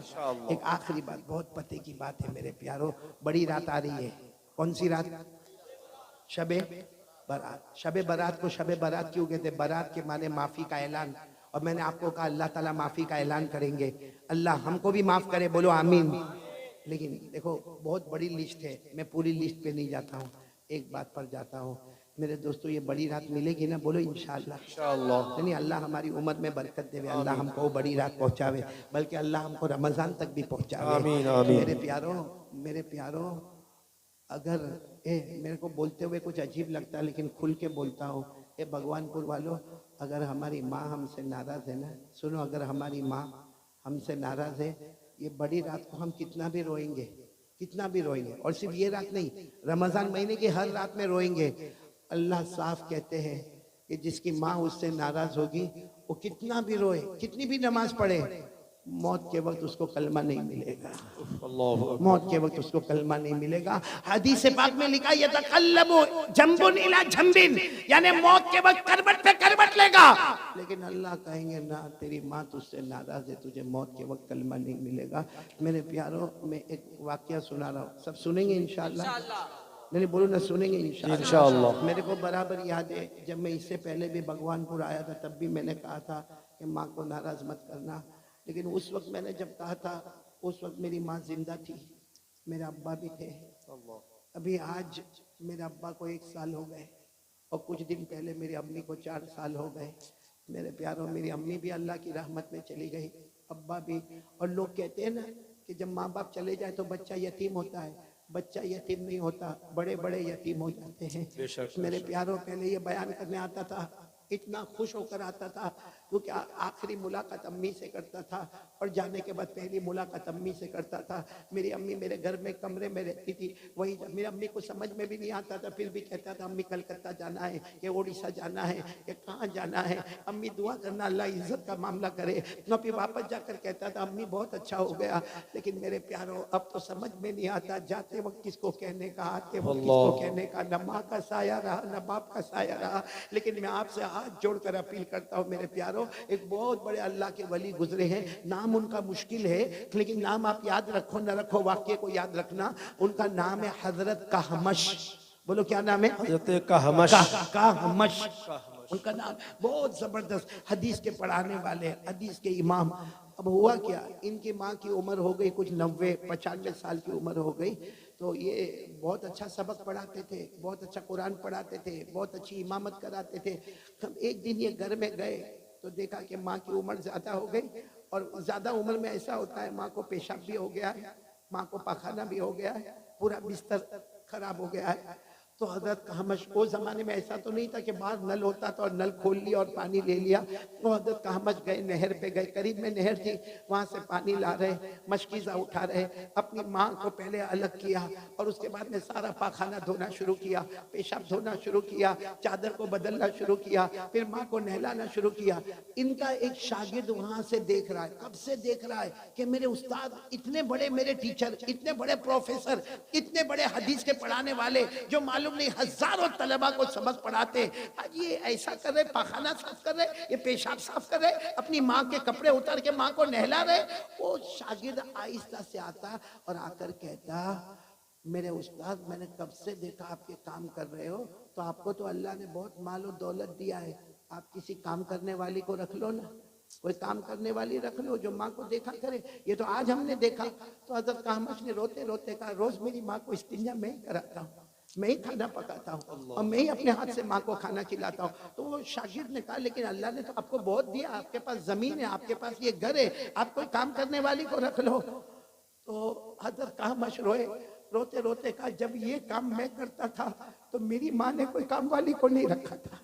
एक आखिरी बात, बहुत पते की बात है मेरे प्यारों, बड़ी रात आ रही है। कौन सी रात? शबे बारात। शबे बारात को शबे बारात क्यों कहते? बारात के माने माफी का ऐलान। और मैंने आपको कहा अल्लाह ताला माफी का ऐलान करेंगे, अल्लाह हमको भी माफ करे, बोलो आमीन। लेकिन देखो बहुत बड़ी लिस्ट है, मैं पूरी लिस्ट पे नहीं जाता हूँ, एक बात पर जाता हूँ मेरे दोस्तों। ये बड़ी रात मिलेगी ना, बोलो इंशाअल्लाह। इंशाअल्लाह। नहीं अल्लाह हमारी उम्र में बरकत देवे, अल्लाह हमको बड़ी रात पहुंचावे, बल्कि अल्लाह हमको रमजान तक भी पहुंचावे। आमीन आमीन। मेरे प्यारों अगर मेरे को बोलते हुए कुछ अजीब लगता है, लेकिन खुल के बोलता हूँ, ए भगवानपुर वालों, अगर हमारी माँ हमसे नाराज है ना, सुनो, अगर हमारी माँ हमसे नाराज है, ये बड़ी रात को हम कितना भी रोएंगे, कितना भी रोएंगे। और सिर्फ ये रात नहीं, रमजान महीने की हर रात में रोएंगे। अल्लाह साफ कहते हैं कि जिसकी माँ उससे नाराज होगी, वो कितना भी रोए, कितनी भी नमाज पढ़े, मौत के वक्त उसको कलमा नहीं मिलेगा। मौत के वक्त उसको कलमा नहीं मिलेगा। हदीस पाक में लिखा ये तकल्लबु जंबुन इला जंबिन, यानी मौत के वक्त करवट पे करवट लेगा, लेकिन अल्लाह कहेंगे ना, तेरी माँ तुझसे नाराज है, तुझे मौत के वक्त कलमा नहीं मिलेगा। मेरे प्यारों, मैं एक वाकया सुना रहा हूँ, सब सुनेंगे इंशाअल्लाह? नहीं बोलो ना, सुनेंगे इंशाअल्लाह। मेरे को बराबर याद है, जब मैं इससे पहले भी भगवानपुर आया था, तब भी मैंने कहा था कि माँ को नाराज मत करना, लेकिन उस वक्त मैंने जब कहा था, उस वक्त मेरी माँ जिंदा थी, मेरे अब्बा भी थे। अभी आज मेरे अब्बा को 1 साल हो गए, और कुछ दिन पहले मेरी अम्मी को 4 साल हो गए। मेरे प्यारों, मेरी अम्मी भी अल्लाह की रहमत में चली गई, अब्बा भी। और लोग कहते हैं ना कि जब माँ बाप चले जाए तो बच्चा यतीम होता है, बच्चा यतीम नहीं होता, बड़े बड़े यतीम हो जाते हैं। मेरे प्यारों, पहले ये बयान करने आता था, इतना खुश होकर आता था, क्योंकि आखिरी मुलाकात अम्मी से करता था, और जाने के बाद पहली मुलाकात अम्मी से करता था। मेरी अम्मी मेरे घर में कमरे में रहती थी, वही मेरी अम्मी को समझ में भी नहीं आता था, फिर भी कहता था अम्मी कलकत्ता जाना है, ये उड़ीसा जाना है, ये कहाँ जाना है, अम्मी दुआ करना अल्लाह इज्जत का मामला करे। तो फिर वापस जाकर कहता था अम्मी बहुत अच्छा हो गया। लेकिन मेरे प्यारों, अब तो समझ में नहीं आता, जाते वक्त किसको कहने का, आते वक्त किसको कहने का, न माँ का साया रहा न बाप का साया रहा। लेकिन मैं आपसे हाथ जोड़कर अपील करता हूँ मेरे प्यारों, एक बहुत बड़े अल्लाह के वली गुजरे हैं, नाम उनका मुश्किल है, लेकिन नाम आप याद रखो न रखो, वाक्य को याद रखना। उनका नाम है हजरत कहमश। बोलो क्या नाम है? हजरत कहमश। कहमश उनका नाम, बहुत जबरदस्त हदीस के पढ़ाने वाले, हदीस के इमाम। अब हुआ क्या, इनकी माँ की उम्र हो गई कुछ 90-95 साल की उम्र हो गई, तो ये बहुत अच्छा सबक पढ़ाते थे, बहुत अच्छा कुरान पढ़ाते थे, बहुत अच्छी इमामत कराते थे। हम एक दिन ये घर में गए तो देखा कि माँ की उम्र ज़्यादा हो गई, और ज़्यादा उम्र में ऐसा होता है, माँ को पेशाब भी हो गया है, माँ को पखाना भी हो गया है, पूरा बिस्तर खराब हो गया है। तो हजरत कहमश, वो ज़माने में ऐसा तो नहीं था कि बाहर नल होता था और नल खोल लिया और पानी ले लिया। तो हजरत कहमश गए, नहर पे गए, करीब में नहर थी, वहाँ से पानी ला रहे, मशकीज़ा उठा रहे, अपनी माँ को पहले अलग किया, और उसके बाद में सारा पाखाना धोना शुरू किया, पेशाब धोना शुरू किया, चादर को बदलना शुरू किया, फिर माँ को नहलाना शुरू किया। इनका एक शागिर्द वहाँ से देख रहा है, कब से देख रहा है कि मेरे उस्ताद, इतने बड़े मेरे टीचर, इतने बड़े प्रोफेसर, इतने बड़े हदीस के पढ़ाने वाले, जो मालूम नहीं हजारों तलबा को सबक पढ़ाते, आज ये ऐसा कर रहे, पाखाना साफ कर रहे, ये पेशाब साफ कर रहे, अपनी माँ के कपड़े उतार के माँ को नहला रहे। वो शागिर्द आहिस्ता से आता और आकर कहता, मेरे उस्ताद, मैंने कब से देखा आपके काम कर रहे हो, तो आपको तो अल्लाह ने बहुत माल और दौलत दिया है, आप किसी काम करने वाली को रख लो ना, कोई काम करने वाली रख लो जो माँ को देखा करे। ये तो आज हमने देखा। तो हजरत कहमश ने रोते रोते कहा, रोज मेरी माँ को इस्तिंजा मैं ही कराता हूँ, मैं ही खाना पकाता हूँ, और मैं ही अपने हाथ से माँ को खाना खिलाता हूँ। तो वो शागिर्द ने कहा, लेकिन अल्लाह ने तो आपको बहुत दिया, आपके पास जमीन है, आपके पास ये घर है, आप कोई काम करने वाली को रख लो। तो हजरत कहमश रोए, रोते रोते कहा, जब ये काम मैं करता था तो मेरी माँ ने कोई काम वाली को नहीं रखा था,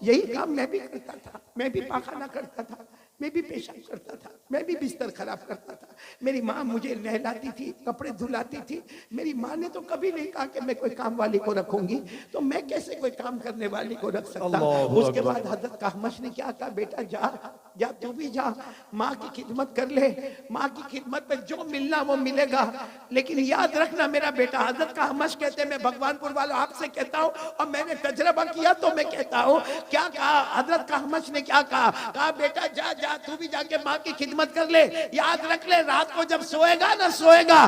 यही काम मैं भी करता था, मैं भी पाखाना करता था, मैं भी पेशाब करता था, मैं भी बिस्तर खराब करता था। मेरी माँ मुझे नहलाती थी, कपड़े धुलाती थी। मेरी माँ ने तो कभी नहीं कहा कि मैं कोई काम वाली को रखूंगी, तो मैं कैसे कोई काम करने वाली को रख सकता। अल्लाहु उसके अकबर। बाद हजरत काहमश ने क्या कहा, बेटा जा जा, तू भी जा, माँ की खिदमत कर ले। माँ की खिदमत में जो मिलना वो मिलेगा, लेकिन याद रखना मेरा बेटा। हजरत काहमश कहते, मैं भगवानपुर वालों आपसे कहता हूँ और मैंने तजर्बा किया तो मैं कहता हूँ, क्या कहा हजरत काहमश ने, क्या कहा बेटा जा जा, तू भी जाके माँ की खिदमत कर ले। याद रख ले, रात को जब सोएगा ना, सोएगा,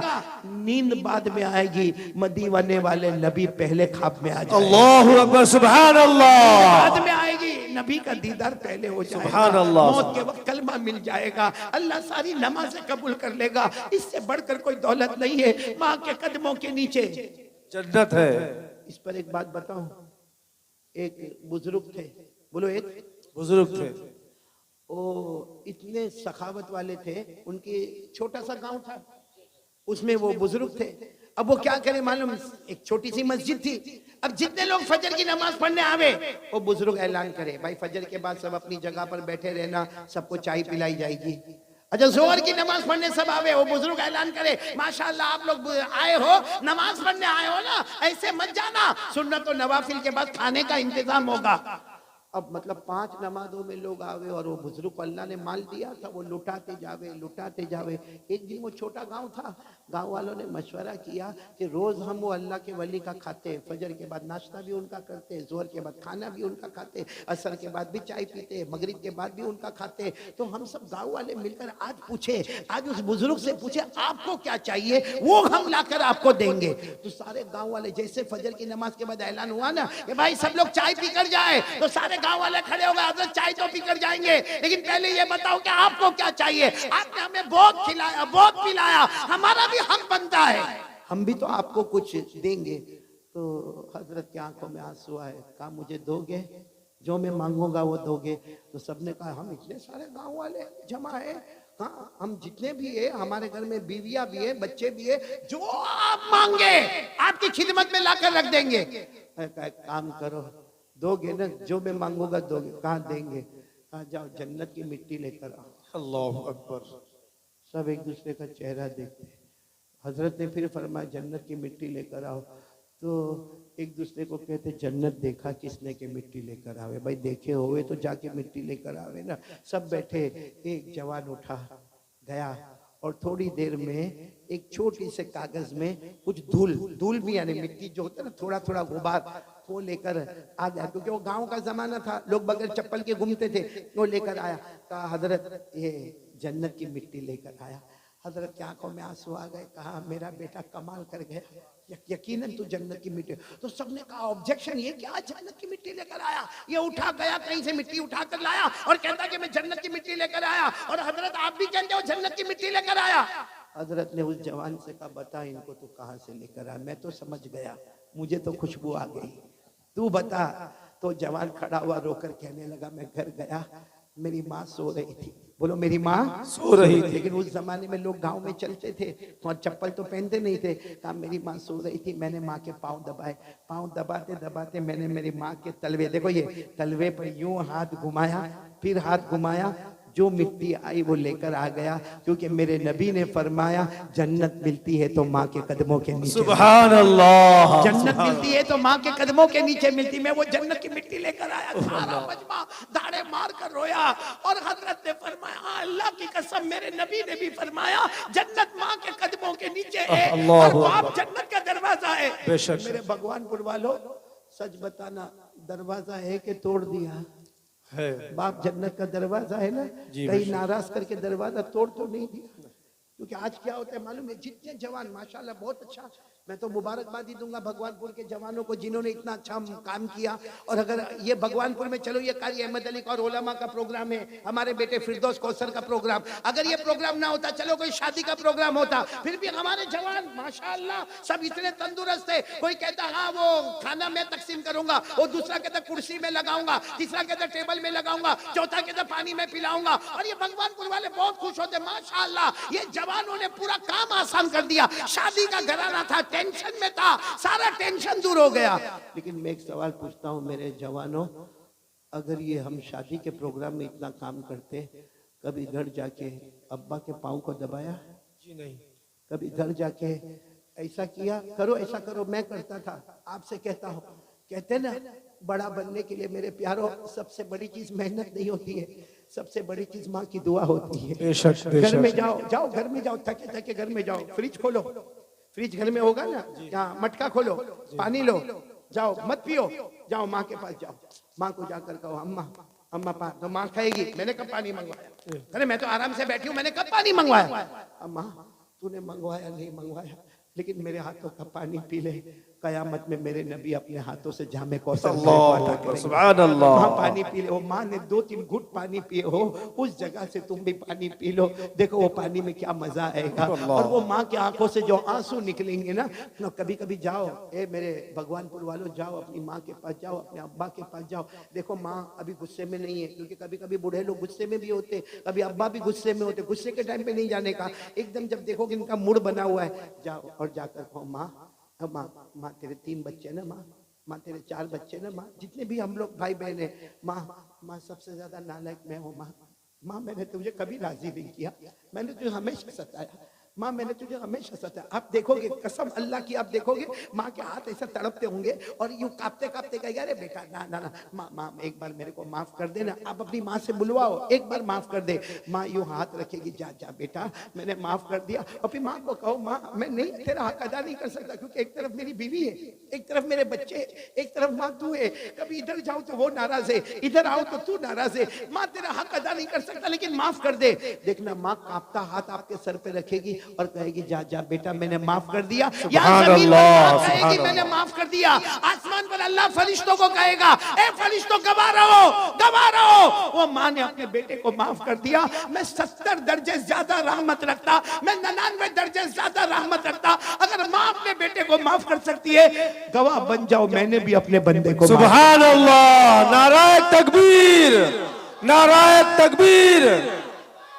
नींद बाद में आएगी, मदीने वाले नबी पहले ख्वाब में आ जाएगा। अल्लाहु अकबर, सुभान अल्लाह। बाद में आएगी, नबी का दीदार पहले हो जाएगा। सुभान अल्लाह। मौत के वक्त कलमा मिल जाएगा, अल्लाह सारी नमाज़ें कबूल कर लेगा। इससे बढ़कर कोई दौलत नहीं है। माँ के कदमों के नीचे जन्नत है। इस पर एक बात बताऊं, एक बुजुर्ग थे, बोलो, एक बुजुर्ग थे, वो इतने सखावत वाले थे, उनकी छोटा सा गांव था, उसमें वो बुजुर्ग थे। अब वो क्या करे मालूम, एक छोटी सी मस्जिद थी। अब जितने लोग फजर की नमाज पढ़ने आवे, वो बुजुर्ग ऐलान करे, भाई फजर के बाद सब अपनी जगह पर बैठे रहना, सबको चाय पिलाई जाएगी। अच्छा, जोहर की नमाज पढ़ने सब आवे, वो बुजुर्ग ऐलान करे, माशाल्लाह आप लोग आए हो, नमाज पढ़ने आए हो ना, ऐसे मत जाना, सुन्नत और नवाफिल के बाद खाने का इंतजाम होगा। अब मतलब 5 नमाजों में लोग आवे और वो बुजुर्ग को अल्लाह ने माल दिया था, वो लुटाते जावे। एक दिन वो छोटा गांव था, गांव वालों ने मशवरा किया कि रोज हम वो अल्लाह के वली का खाते हैं, फजर के बाद नाश्ता भी उनका करते हैं, जोहर के बाद खाना भी उनका खाते हैं, असर के बाद भी चाय पीते हैं, मगरिब के बाद भी उनका खाते हैं। तो हम सब गाँव वाले मिलकर आज पूछे, आज उस बुजुर्ग से पूछे आपको क्या चाहिए, वो हम लाकर आपको देंगे। तो सारे गाँव वाले, जैसे फजर की नमाज के बाद ऐलान हुआ ना कि भाई सब लोग चाय पीकर जाए, तो सारे गांव वाले खड़े हो गए, हजरत चाय तो पीकर जाएंगे, लेकिन पहले ये बताओ कि आपको क्या चाहिए। आपने हमें बहुत खिलाया, बहुत पिलाया, हमारा भी हक बनता है, हम भी तो आपको कुछ देंगे। तो हजरत की आंखों में आंसू आए, कहा मुझे दोगे, जो मैं मांगूंगा वो दोगे। तो सबने कहा हम इतने सारे गांव वाले जमा है, हाँ हम जितने भी है, हमारे घर में बीवियां भी है, बच्चे भी है, जो आप मांगे आपकी खिदमत में लाकर रख देंगे। काम करो, दोगे ना, जो मैं मांगूंगा दोगे। कहाँ देंगे, कहाँ जाओ जन्नत की मिट्टी लेकर आओ। अल्लाहु अकबर। सब एक दूसरे का चेहरा देखते। हजरत ने फिर फरमाया जन्नत की मिट्टी लेकर आओ। तो एक दूसरे को कहते, जन्नत देखा किसने के मिट्टी लेकर आवे, भाई देखे हुए तो जाके मिट्टी लेकर आवे ना। सब बैठे, एक जवान उठा गया और थोड़ी देर में एक छोटी से कागज में कुछ धूल भी, यानी मिट्टी जो होता है ना, थोड़ा थोड़ा गुबार, वो लेकर आ गया, क्योंकि वो गांव का जमाना था, लोग बगैर चप्पल के घूमते थे। वो लेकर आया, कहा हजरत ये जन्नत की मिट्टी लेकर आया। हजरत की आंखों में आंसू आ गए, कहा मेरा बेटा कमाल कर गया, यकीनन तू जन्नत की मिट्टी। तो सबने कहा ऑब्जेक्शन, ये क्या जन्नत की मिट्टी लेकर आया, ये उठा गया कहीं से मिट्टी उठा कर लाया और कहता कि मैं जन्नत की मिट्टी लेकर आया, और हजरत आप भी कहते हो जन्नत की मिट्टी लेकर आया। हजरत ने उस जवान से कहा बता इनको तू कहाँ से लेकर आया, मैं तो समझ गया, मुझे तो खुशबू आ गई, तू बता। तो जवान खड़ा हुआ रोकर कहने लगा, मैं घर गया, मेरी माँ सो रही थी। बोलो, मेरी माँ सो रही थी। लेकिन उस जमाने में लोग गांव में चलते थे और चप्पल तो पहनते नहीं थे। कहा मेरी माँ सो रही थी, मैंने माँ के पाँव दबाए, पाँव दबाते दबाते मैंने मेरी माँ के तलवे, देखो ये तलवे पर यूं हाथ घुमाया, फिर हाथ घुमाया, जो मिट्टी आई वो लेकर आ गया, क्योंकि मेरे नबी ने फरमाया जन्नत मिलती है तो माँ के कदमों के नीचे। सुभान अल्लाह। जन्नत मिलती है तो माँ के कदमों के नीचे मिलती। मैं वो जन्नत की मिट्टी लेकर आया, सारा मजमा दाढ़े मार कर रोया, और हजरत ने फरमाया अल्लाह की कसम, मेरे नबी ने भी फरमाया जन्नत माँ के कदमों के नीचे है, और वो आप जन्नत का दरवाजा है। मेरे भगवानपुर वालों, सच बताना, दरवाजा है कि तोड़ दिया है? बाप जन्नत का दरवाजा है ना, कहीं नाराज करके दरवाजा तोड़ तो नहीं दिया। क्योंकि आज क्या होता है मालूम है, जितने जवान माशाल्लाह बहुत अच्छा, मैं तो मुबारकबादी दूंगा भगवानपुर के जवानों को जिन्होंने इतना अच्छा काम किया। और अगर ये भगवानपुर में चलो, ये कारी अहमद अली और ओलमा का प्रोग्राम है, हमारे बेटे फिरदौस कौसर का प्रोग्राम, अगर ये प्रोग्राम ना होता, चलो कोई शादी का प्रोग्राम होता, फिर भी हमारे जवान माशाल्लाह सब इतने तंदुरुस्त थे। कोई कहता हाँ वो खाना मैं तकसीम करूंगा, वो दूसरा कहता कुर्सी में लगाऊंगा, तीसरा कहता टेबल में लगाऊंगा, चौथा कहता पानी में पिलाऊंगा। और ये भगवानपुर वाले बहुत खुश होते, माशाल्लाह ये जवानों ने पूरा काम आसान कर दिया। शादी का घराना था, टेंशन में था, सारा टेंशन दूर हो गया। लेकिन मैं एक सवाल पूछता हूं मेरे जवानों, अगर ये हम शादी के प्रोग्राम में इतना काम करते, कभी घर जाके अब्बा के पाँव को दबाया? जी नहीं। कभी घर जाके ऐसा किया? करो ऐसा करो, मैं करता था, आपसे कहता हूँ। कहते ना, बड़ा बनने के लिए मेरे प्यारों सबसे बड़ी चीज मेहनत नहीं होती है, सबसे बड़ी चीज माँ की दुआ होती है। बेशक घर में जाओ घर में जाओ, थके थके घर में जाओ, फ्रिज खोलो, फ्रिज घर में होगा ना, यहाँ मटका खोलो, पानी लो, जाओ, मत पियो, जाओ माँ के पास जाओ, माँ को जाकर कहो अम्मा अम्मा पानी, तो माँ कहेगी मैंने कब पानी मंगवाया? अरे मैं तो आराम से बैठी हूँ, मैंने कब पानी मंगवाया? अम्मा तूने मंगवाया नहीं मंगवाया, लेकिन मेरे हाथों का पानी पी ले, कयामत में मेरे नबी अपने हाथों से जामे कौसर सुभान अल्लाह पानी पी ले। वो माँ ने 2-3 घुट पानी पिए हो, उस जगह से तुम भी पानी पी लो, देखो वो पानी में क्या मजा आएगा। और वो माँ की आंखों से जो आंसू निकलेंगे ना, कभी कभी जाओ, ए मेरे भगवानपुर वालों, जाओ अपनी माँ के पास जाओ, अपने अब्बा के पास जाओ, देखो माँ अभी गुस्से में नहीं है, क्योंकि कभी कभी बूढ़े लोग गुस्से में भी होते, कभी अब्बा भी गुस्से में होते, गुस्से के टाइम पे नहीं जाने का, एकदम जब देखोगे इनका मूड बना हुआ है, जाओ और जाकर कहो माँ माँ माँ तेरे 3 बच्चे ना, माँ तेरे 4 बच्चे ना, माँ जितने भी हम लोग भाई बहन है, माँ सबसे ज्यादा नालायक मैं हूँ, माँ मैंने तुझे कभी राजी नहीं किया, मैंने तुझे हमेशा सताया, माँ मैंने तुझे हमेशा सताया। आप देखोगे, कसम अल्लाह की, आप देखोगे माँ के हाथ ऐसा तड़पते होंगे और यूं कांपते कांपते कहेगा अरे बेटा ना ना ना, माँ एक बार मेरे को माफ कर देना, आप अपनी माँ से बुलवाओ, एक बार माफ कर दे। माँ यूं हाथ रखेगी, जा जा बेटा मैंने माफ कर दिया। और फिर माँ को कहो माँ मैं नहीं, तेरा हक अदा नहीं कर सकता, क्योंकि एक तरफ मेरी बीवी है, एक तरफ मेरे बच्चे, एक तरफ माँ तू है, कभी इधर जाओ तो वो नाराज है, इधर आओ तो तू नाराज है, माँ तेरा हक अदा नहीं कर सकता, लेकिन माफ कर दे। देखना माँ कांपता हाथ आपके सर पे रखेगी और कहेगी जा जा बेटा मैंने माफ कर दिया। कहेगी मैंने माफ कर दिया। आसमान पर अल्लाह फरिश्तों को कहेगा ए फरिश्तों गवाह रहो। वो माँ ने अपने बेटे को माफ कर दिया। मैं 70 दर्जे ज्यादा रहमत रखता, मैं 99 दर्जे ज्यादा रहमत रखता। अगर माँ अपने बेटे को माफ कर सकती है, गवाह बन जाओ मैंने भी अपने बंदे को। सुभान अल्लाह, नाराए तकबीर, नाराए तकबीर।